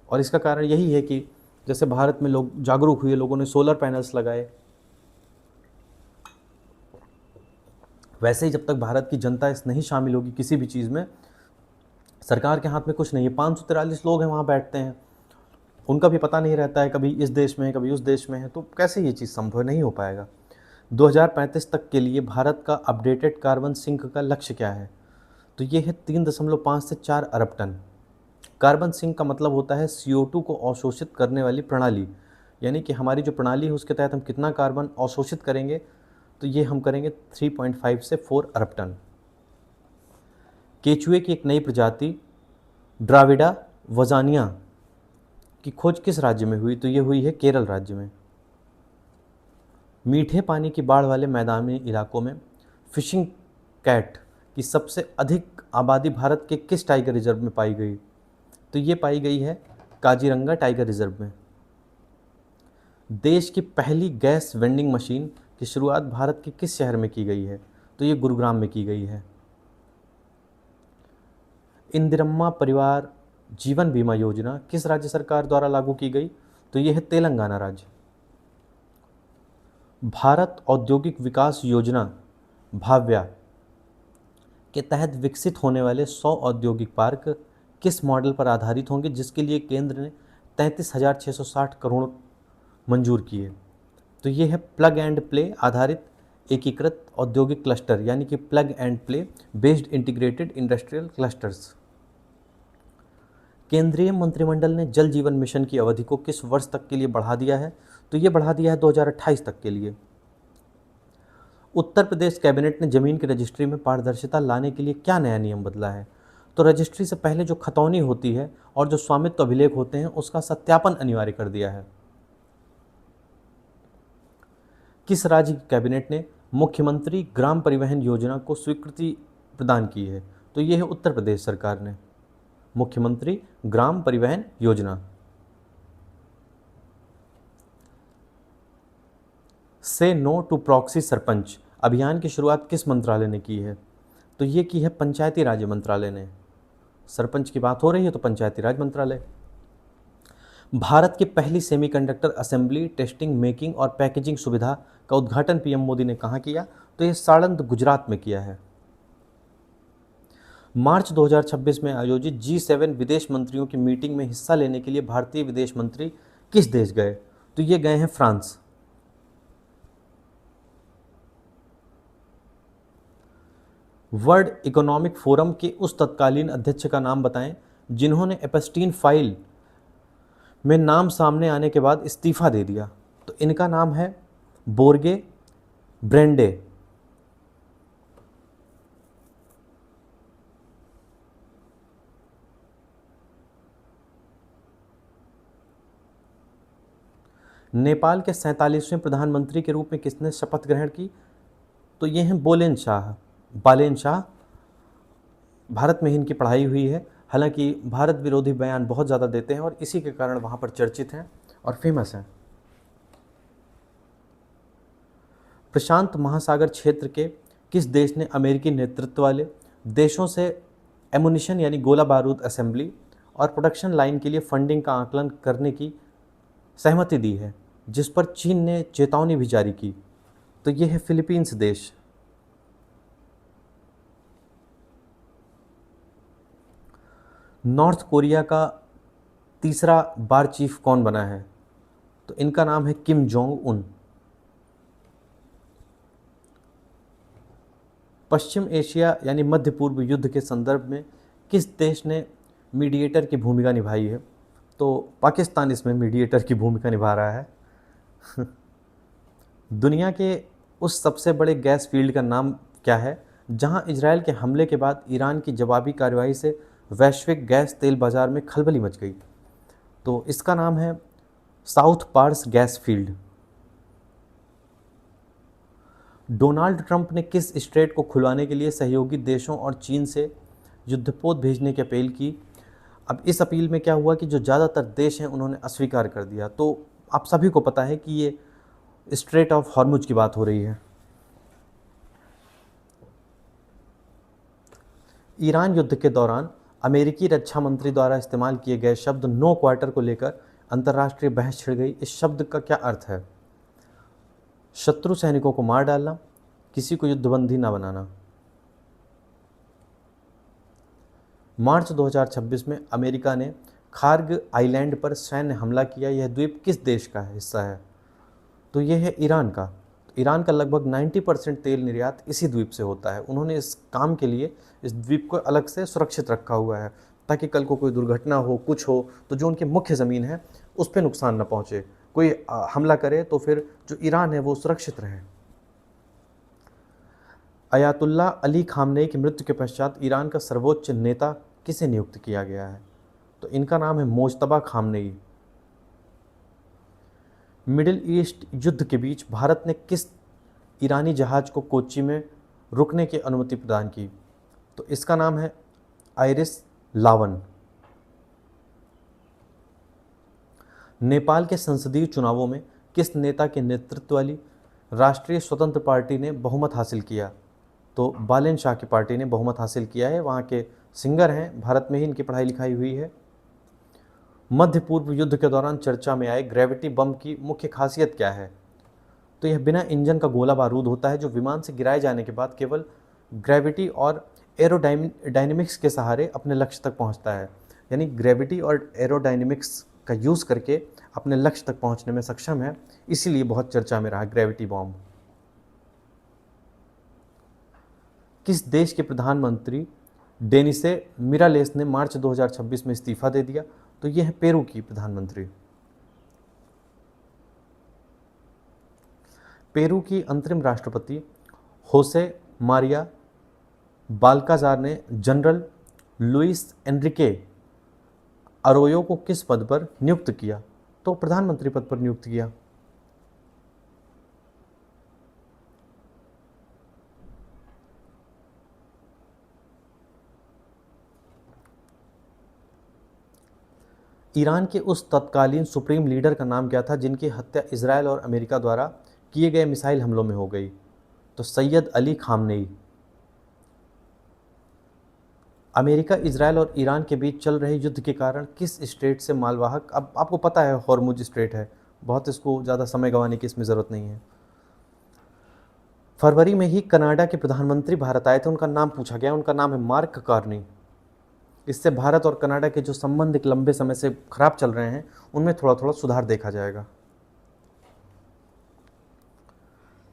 और इसका कारण यही है कि जैसे भारत में लोग जागरूक हुए, लोगों ने सोलर पैनल्स लगाए, वैसे ही जब तक भारत की जनता इस नहीं शामिल होगी किसी भी चीज़ में, सरकार के हाथ में कुछ नहीं है। 543 लोग हैं वहाँ बैठते हैं, उनका भी पता नहीं रहता है, कभी इस देश में है कभी उस देश में है, तो कैसे ये चीज़ संभव नहीं हो पाएगा। 2035 तक के लिए भारत का अपडेटेड कार्बन सिंक का लक्ष्य क्या है? तो ये है 3.5 से 4 अरब टन। कार्बन सिंक का मतलब होता है CO2 को अवशोषित करने वाली प्रणाली, यानी कि हमारी जो प्रणाली है उसके तहत हम कितना कार्बन अवशोषित करेंगे, तो ये हम करेंगे 3.5 से 4 अरब टन। केचुए की एक नई प्रजाति ड्राविडा वजानिया की खोज किस राज्य में हुई? तो ये हुई है केरल राज्य में। मीठे पानी की बाढ़ वाले मैदानी इलाकों में फिशिंग कैट की सबसे अधिक आबादी भारत के किस टाइगर रिजर्व में पाई गई? तो ये पाई गई है काजीरंगा टाइगर रिजर्व में। देश की पहली गैस वेंडिंग मशीन की शुरुआत भारत के किस शहर में की गई है? तो ये गुरुग्राम में की गई है। इंदिरम्मा परिवार जीवन बीमा योजना किस राज्य सरकार द्वारा लागू की गई? तो ये है तेलंगाना राज्य। भारत औद्योगिक विकास योजना भाव्या के तहत विकसित होने वाले 100 औद्योगिक पार्क किस मॉडल पर आधारित होंगे, जिसके लिए केंद्र ने 33,660 करोड़ मंजूर किए? तो ये है प्लग एंड प्ले आधारित एकीकृत औद्योगिक क्लस्टर, यानी कि plug and play based integrated industrial clusters. केंद्रीय मंत्रिमंडल ने जल जीवन मिशन की अवधि को किस वर्ष तक के लिए बढ़ा दिया है? तो ये बढ़ा दिया है 2028 तक के लिए। उत्तर प्रदेश कैबिनेट ने जमीन की रजिस्ट्री में पारदर्शिता लाने के लिए क्या नया नियम बदला है? तो रजिस्ट्री से पहले जो खतौनी होती है और जो स्वामित्व अभिलेख होते हैं उसका सत्यापन अनिवार्य कर दिया है। किस राज्य की कैबिनेट ने मुख्यमंत्री ग्राम परिवहन योजना को स्वीकृति प्रदान की है? तो ये है उत्तर प्रदेश सरकार ने, मुख्यमंत्री ग्राम परिवहन योजना। से नो टू प्रॉक्सी सरपंच अभियान की शुरुआत किस मंत्रालय ने की है? तो ये की है पंचायती राज मंत्रालय ने। सरपंच की बात हो रही है तो पंचायती राज मंत्रालय। भारत की पहली सेमीकंडक्टर असेंबली टेस्टिंग मेकिंग और पैकेजिंग सुविधा का उद्घाटन PM मोदी ने कहाँ किया? तो ये साड़ंद गुजरात में किया है। मार्च 2026 में आयोजित G7 विदेश मंत्रियों की मीटिंग में हिस्सा लेने के लिए भारतीय विदेश मंत्री किस देश गए? तो ये गए हैं फ्रांस। वर्ल्ड इकोनॉमिक फोरम के उस तत्कालीन अध्यक्ष का नाम बताएं जिन्होंने एपस्टीन फाइल में नाम सामने आने के बाद इस्तीफा दे दिया। तो इनका नाम है बोर्गे ब्रेंडे। नेपाल के 47वें प्रधानमंत्री के रूप में किसने शपथ ग्रहण की? तो ये हैं बोलेन शाह। बालेन शाह। भारत में ही इनकी पढ़ाई हुई है, हालांकि भारत विरोधी बयान बहुत ज़्यादा देते हैं और इसी के कारण वहाँ पर चर्चित हैं और फेमस हैं। प्रशांत महासागर क्षेत्र के किस देश ने अमेरिकी नेतृत्व वाले देशों से एमुनिशन यानी गोला बारूद असेंबली और प्रोडक्शन लाइन के लिए फंडिंग का आकलन करने की सहमति दी है, जिस पर चीन ने चेतावनी भी जारी की? तो ये है फिलीपींस देश। नॉर्थ कोरिया का तीसरा बार चीफ कौन बना है? तो इनका नाम है किम जोंग उन। पश्चिम एशिया यानी मध्य पूर्व युद्ध के संदर्भ में किस देश ने मीडिएटर की भूमिका निभाई है? तो पाकिस्तान इसमें मीडिएटर की भूमिका निभा रहा है। दुनिया के उस सबसे बड़े गैस फील्ड का नाम क्या है जहां इजरायल के हमले के बाद ईरान की जवाबी कार्रवाई से वैश्विक गैस तेल बाजार में खलबली मच गई? तो इसका नाम है South Pars gas field. Donald Trump ने किस स्ट्रेट को खुलवाने के लिए सहयोगी देशों और चीन से युद्धपोत भेजने की अपील की? अब इस अपील में क्या हुआ कि जो ज़्यादातर देश हैं उन्होंने अस्वीकार कर दिया। तो आप सभी को पता है कि ये स्ट्रेट ऑफ हॉर्मुज की बात हो रही है। ईरान युद्ध के दौरान अमेरिकी रक्षा मंत्री द्वारा इस्तेमाल किए गए शब्द नो क्वार्टर को लेकर अंतर्राष्ट्रीय बहस छिड़ गई। इस शब्द का क्या अर्थ है? शत्रु सैनिकों को मार डालना, किसी को युद्धबंदी न बनाना। मार्च 2026 में अमेरिका ने खार्ग आइलैंड पर सैन्य हमला किया। यह द्वीप किस देश का हिस्सा है? तो यह है ईरान का। ईरान का लगभग 90% तेल निर्यात इसी द्वीप से होता है। उन्होंने इस काम के लिए इस द्वीप को अलग से सुरक्षित रखा हुआ है ताकि कल को कोई दुर्घटना हो, कुछ हो, तो जो उनकी मुख्य ज़मीन है उस पर नुकसान न पहुँचे। कोई हमला करे तो फिर जो ईरान है वो सुरक्षित रहे। अयातुल्ला अली खामनेई की मृत्यु के पश्चात ईरान का सर्वोच्च नेता किसे नियुक्त किया गया है? तो इनका नाम है मोज्तबा खामनेई। मिडिल ईस्ट युद्ध के बीच भारत ने किस ईरानी जहाज को कोच्चि में रुकने की अनुमति प्रदान की? तो इसका नाम है आइरिस लावन। नेपाल के संसदीय चुनावों में किस नेता के नेतृत्व वाली राष्ट्रीय स्वतंत्र पार्टी ने बहुमत हासिल किया? तो बालेन शाह की पार्टी ने बहुमत हासिल किया है। वहाँ के सिंगर हैं, भारत में ही इनकी पढ़ाई लिखाई हुई है। मध्य पूर्व युद्ध के दौरान चर्चा में आए ग्रेविटी बम की मुख्य खासियत क्या है? तो यह बिना इंजन का गोला बारूद होता है जो विमान से गिराए जाने के बाद केवल ग्रेविटी और एरोडायनेमिक्स के सहारे अपने लक्ष्य तक पहुंचता है। यानी ग्रेविटी और एरोडायनेमिक्स का यूज़ करके अपने लक्ष्य तक पहुंचने में सक्षम है, इसीलिए बहुत चर्चा में रहा ग्रेविटी बॉम्ब। किस देश के प्रधानमंत्री डेनिसे मिरालेस ने मार्च 2026 में इस्तीफा दे दिया? तो यह है पेरू की प्रधानमंत्री। पेरू की अंतरिम राष्ट्रपति होसे मारिया बाल्काजार ने जनरल लुइस एनरिके अरोयो को किस पद पर नियुक्त किया? तो प्रधानमंत्री पद पर नियुक्त किया। ईरान के उस तत्कालीन सुप्रीम लीडर का नाम क्या था जिनकी हत्या इजरायल और अमेरिका द्वारा किए गए मिसाइल हमलों में हो गई? तो Syed Ali Khamenei. America, Israel और ईरान के बीच चल रहे युद्ध के कारण किस स्ट्रेट से मालवाहक, अब आपको पता है हॉर्मुज स्ट्रेट है, बहुत इसको ज़्यादा समय गंवाने की इसमें ज़रूरत नहीं है। फरवरी में ही कनाडा के प्रधानमंत्री भारत आए थे, उनका नाम पूछा गया, उनका नाम है मार्क कार्नी। इससे भारत और कनाडा के जो संबंध एक लंबे समय से खराब चल रहे हैं उनमें थोड़ा थोड़ा सुधार देखा जाएगा।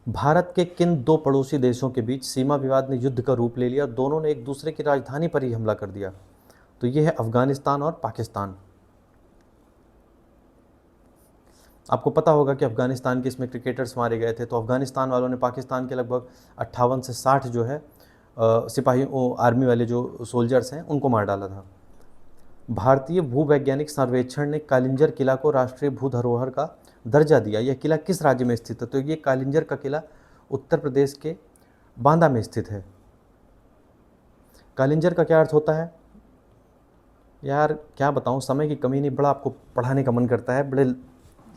भारत के किन दो पड़ोसी देशों के बीच सीमा विवाद ने युद्ध का रूप ले लिया और दोनों ने एक दूसरे की राजधानी पर ही हमला कर दिया? तो ये है अफगानिस्तान और पाकिस्तान। आपको पता होगा कि अफगानिस्तान के इसमें क्रिकेटर्स मारे गए थे, तो अफगानिस्तान वालों ने पाकिस्तान के लगभग 58 से 60 जो है सिपाही आर्मी वाले जो सोल्जर्स हैं उनको मार डाला था। भारतीय भूवैज्ञानिक सर्वेक्षण ने कालिंजर किला को राष्ट्रीय भू धरोहर का दर्जा दिया। यह किला किस राज्य में स्थित है? तो ये कालिंजर का किला उत्तर प्रदेश के बांदा में स्थित है। कालिंजर का क्या अर्थ होता है? यार क्या बताऊं, समय की कमी नहीं, बड़ा आपको पढ़ाने का मन करता है, बड़े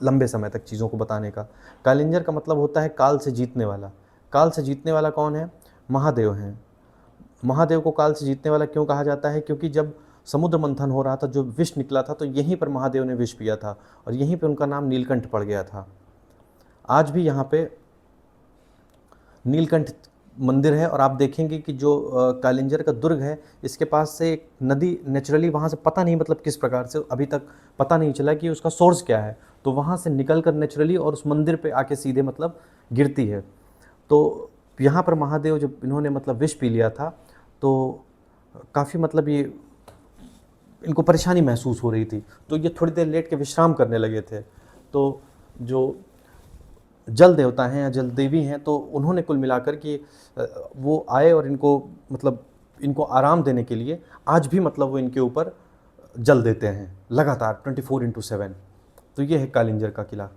लंबे समय तक चीज़ों को बताने का। कालिंजर का मतलब होता है काल से जीतने वाला। काल से जीतने वाला कौन है? महादेव हैं। महादेव को काल से जीतने वाला क्यों कहा जाता है? क्योंकि जब समुद्र मंथन हो रहा था, जो विष निकला था, तो यहीं पर महादेव ने विष पिया था और यहीं पे उनका नाम नीलकंठ पड़ गया था। आज भी यहाँ पे नीलकंठ मंदिर है और आप देखेंगे कि जो कालिंजर का दुर्ग है, इसके पास से एक नदी नेचुरली वहाँ से, पता नहीं मतलब किस प्रकार से, अभी तक पता नहीं चला कि उसका सोर्स क्या है, तो वहाँ से निकल कर नेचुरली और उस मंदिर पे आके सीधे मतलब गिरती है। तो यहाँ पर महादेव जब इन्होंने मतलब विष पी लिया था, तो काफ़ी मतलब ये इनको परेशानी महसूस हो रही थी, तो ये थोड़ी देर लेट के विश्राम करने लगे थे। तो जो जल देवता हैं या जल देवी हैं, तो उन्होंने कुल मिलाकर कि वो आए और इनको मतलब इनको आराम देने के लिए आज भी मतलब वो इनके ऊपर जल देते हैं लगातार 24/7। तो ये है कालिंजर का किला।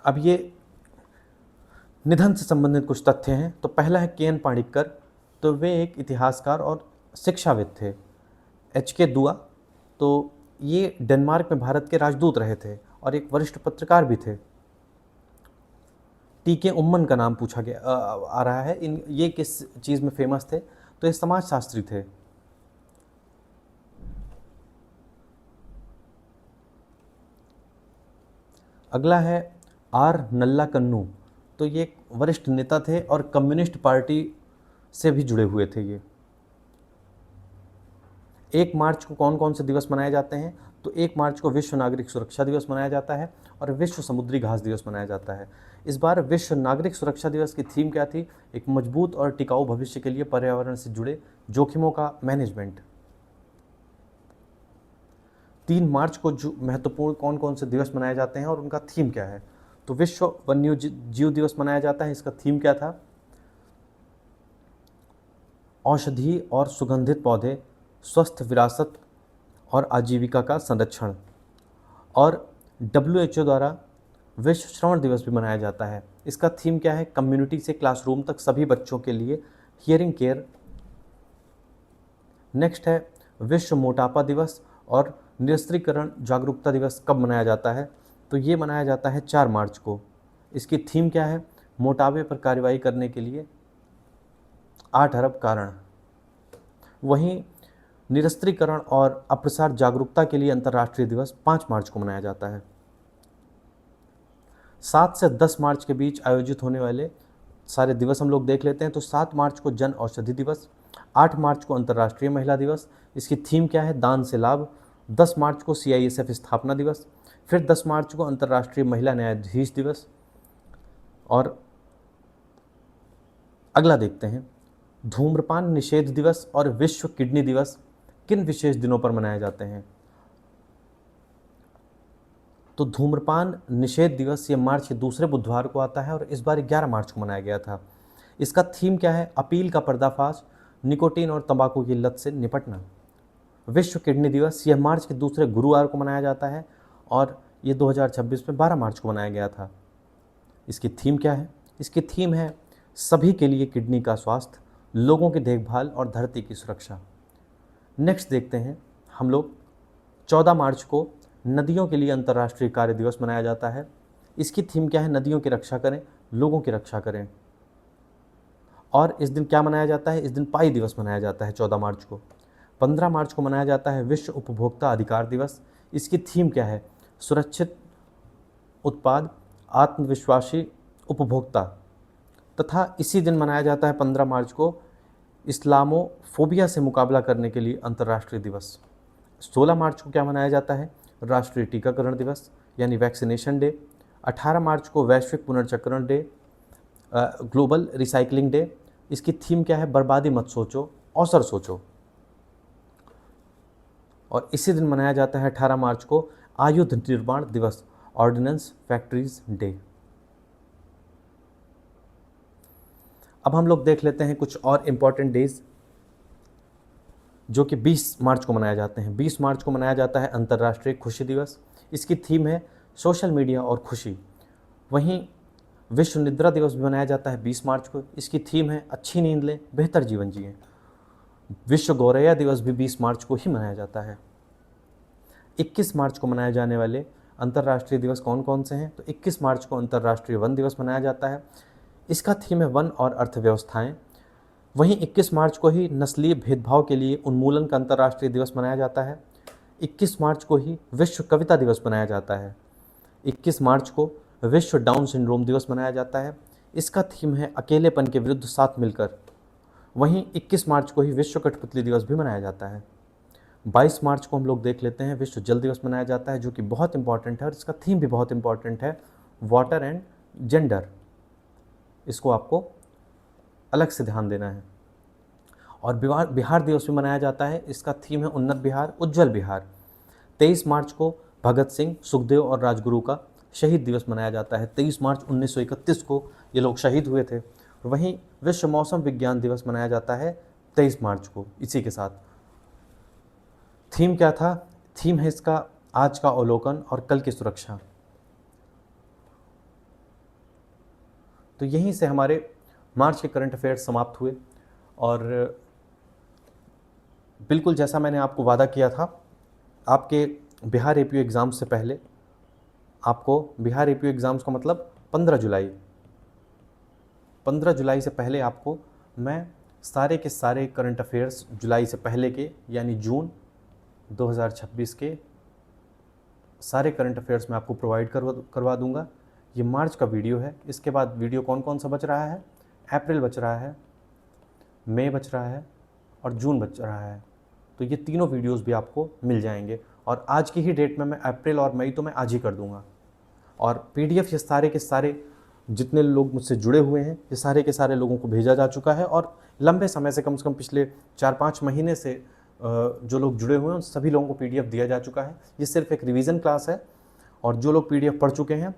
अब ये निधन से संबंधित कुछ तथ्य हैं। तो पहला है के एन पाणिक्कर। तो वे एक इतिहासकार और शिक्षाविद थे। एच के दुआ, तो ये डेनमार्क में भारत के राजदूत रहे थे और एक वरिष्ठ पत्रकार भी थे। टी के उम्मन का नाम पूछा गया आ रहा है। ये किस चीज़ में फेमस थे? तो ये समाजशास्त्री थे। अगला है आर नल्ला कन्नू। तो ये एक वरिष्ठ नेता थे और कम्युनिस्ट पार्टी से भी जुड़े हुए थे ये। 1 मार्च को कौन कौन से दिवस मनाए जाते हैं? तो 1 मार्च को विश्व नागरिक सुरक्षा दिवस मनाया जाता है और विश्व समुद्री घास दिवस मनाया जाता है। इस बार विश्व नागरिक सुरक्षा दिवस की थीम क्या थी? एक मजबूत और टिकाऊ भविष्य के लिए पर्यावरण से जुड़े जोखिमों का मैनेजमेंट। 3 मार्च को जो महत्वपूर्ण कौन कौन से दिवस मनाए जाते हैं और उनका थीम क्या है? तो विश्व वन्य जीव दिवस मनाया जाता है। इसका थीम क्या था? औषधि और सुगंधित पौधे, स्वस्थ विरासत और आजीविका का संरक्षण। और WHO द्वारा विश्व श्रवण दिवस भी मनाया जाता है। इसका थीम क्या है? कम्युनिटी से क्लासरूम तक सभी बच्चों के लिए हियरिंग केयर। नेक्स्ट है विश्व मोटापा दिवस और निरस्त्रीकरण जागरूकता दिवस कब मनाया जाता है? तो ये मनाया जाता है 4 मार्च को। इसकी थीम क्या है? मोटापे पर कार्रवाई करने के लिए 8 अरब कारण। वहीं निरस्त्रीकरण और अप्रसार जागरूकता के लिए अंतर्राष्ट्रीय दिवस 5 मार्च को मनाया जाता है। 7 से 10 मार्च के बीच आयोजित होने वाले सारे दिवस हम लोग देख लेते हैं। तो 7 मार्च को जन औषधि दिवस, 8 मार्च को अंतर्राष्ट्रीय महिला दिवस, इसकी थीम क्या है? दान से लाभ। 10 मार्च को CISF स्थापना दिवस, फिर 10 मार्च को अंतर्राष्ट्रीय महिला न्यायाधीश दिवस। और अगला देखते हैं, धूम्रपान निषेध दिवस और विश्व किडनी दिवस किन विशेष दिनों पर मनाए जाते हैं? तो धूम्रपान निषेध दिवस ये मार्च के दूसरे बुधवार को आता है और इस बार 11 मार्च को मनाया गया था। इसका थीम क्या है? अपील का पर्दाफाश, निकोटीन और तंबाकू की लत से निपटना। विश्व किडनी दिवस यह मार्च के दूसरे गुरुवार को मनाया जाता है और ये 2026 में 12 मार्च को मनाया गया था। इसकी थीम क्या है? इसकी थीम है सभी के लिए किडनी का स्वास्थ्य, लोगों की देखभाल और धरती की सुरक्षा। नेक्स्ट देखते हैं हम लोग 14 मार्च को नदियों के लिए अंतर्राष्ट्रीय कार्य दिवस मनाया जाता है। इसकी थीम क्या है? नदियों की रक्षा करें, लोगों की रक्षा करें। और इस दिन क्या मनाया जाता है? इस दिन पाई दिवस मनाया जाता है 14 मार्च को। 15 मार्च को मनाया जाता है विश्व उपभोक्ता अधिकार दिवस। इसकी थीम क्या है? सुरक्षित उत्पाद, आत्मविश्वासी उपभोक्ता। तथा इसी दिन मनाया जाता है 15 मार्च को इस्लामोफोबिया से मुकाबला करने के लिए अंतर्राष्ट्रीय दिवस। 16 मार्च को क्या मनाया जाता है? राष्ट्रीय टीकाकरण दिवस यानी वैक्सीनेशन डे। 18 मार्च को वैश्विक पुनर्चक्रण डे, ग्लोबल रिसाइकलिंग डे। इसकी थीम क्या है? बर्बादी मत सोचो, अवसर सोचो। और इसी दिन मनाया जाता है 18 मार्च को आयुध निर्माण दिवस, ऑर्डिनेंस फैक्ट्रीज डे। अब हम लोग देख लेते हैं कुछ और इम्पॉर्टेंट डेज जो कि 20 मार्च को मनाए जाते हैं। 20 मार्च को मनाया जाता है अंतर्राष्ट्रीय खुशी दिवस। इसकी थीम है सोशल मीडिया और खुशी। वहीं विश्व निद्रा दिवस भी मनाया जाता है 20 मार्च को। इसकी थीम है अच्छी नींद लें, बेहतर जीवन जिएं। विश्व गौरैया दिवस भी 20 मार्च को ही मनाया जाता है। 21 मार्च को मनाए जाने वाले अंतर्राष्ट्रीय दिवस कौन कौन से हैं? तो 21 मार्च को अंतर्राष्ट्रीय वन दिवस मनाया जाता है। इसका थीम है वन और अर्थव्यवस्थाएं। वहीं 21 मार्च को ही नस्लीय भेदभाव के लिए उन्मूलन का अंतर्राष्ट्रीय दिवस मनाया जाता है। 21 मार्च को ही विश्व कविता दिवस मनाया जाता है। 21 मार्च को विश्व डाउन सिंड्रोम दिवस मनाया जाता है। इसका थीम है अकेलेपन के विरुद्ध साथ मिलकर। वहीं 21 मार्च को ही विश्व कठपुतली दिवस भी मनाया जाता है। 22 मार्च को हम लोग देख लेते हैं विश्व जल दिवस मनाया जाता है, जो कि बहुत इंपॉर्टेंट है और इसका थीम भी बहुत इंपॉर्टेंट है, वाटर एंड जेंडर। इसको आपको अलग से ध्यान देना है। और बिहार दिवस भी मनाया जाता है। इसका थीम है उन्नत बिहार, उज्जवल बिहार। 23 मार्च को भगत सिंह, सुखदेव और राजगुरु का शहीद दिवस मनाया जाता है। 23 मार्च 1931 को ये लोग शहीद हुए थे। वहीं विश्व मौसम विज्ञान दिवस मनाया जाता है 23 मार्च को। इसी के साथ थीम क्या था? थीम है इसका आज का अवलोकन और कल की सुरक्षा। तो यहीं से हमारे मार्च के करंट अफेयर्स समाप्त हुए। और बिल्कुल जैसा मैंने आपको वादा किया था, आपके बिहार एपीयू एग्ज़ाम्स से पहले आपको बिहार एपीयू एग्ज़ाम्स का मतलब 15 जुलाई से पहले आपको मैं सारे के सारे करंट अफेयर्स जुलाई से पहले के यानी जून 2026 के सारे करंट अफेयर्स मैं आपको प्रोवाइड करवा दूंगा। ये मार्च का वीडियो है। इसके बाद वीडियो कौन कौन सा बच रहा है? अप्रैल बच रहा है, मई बच रहा है और जून बच रहा है। तो ये तीनों वीडियोस भी आपको मिल जाएंगे। और आज की ही डेट में मैं अप्रैल और मई तो मैं आज ही कर दूंगा। और पीडीएफ ये सारे के सारे जितने लोग मुझसे जुड़े हुए हैं, ये सारे के सारे लोगों को भेजा जा चुका है। और लंबे समय से कम पिछले 4-5 महीने से जो लोग जुड़े हुए हैं उन सभी लोगों को पीडीएफ दिया जा चुका है। ये सिर्फ एक रिवीजन क्लास है और जो लोग पीडीएफ पढ़ चुके हैं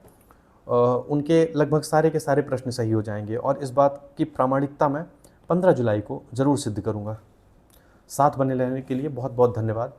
उनके लगभग सारे के सारे प्रश्न सही हो जाएंगे। और इस बात की प्रामाणिकता मैं 15 जुलाई को ज़रूर सिद्ध करूँगा। साथ बने रहने के लिए बहुत बहुत धन्यवाद।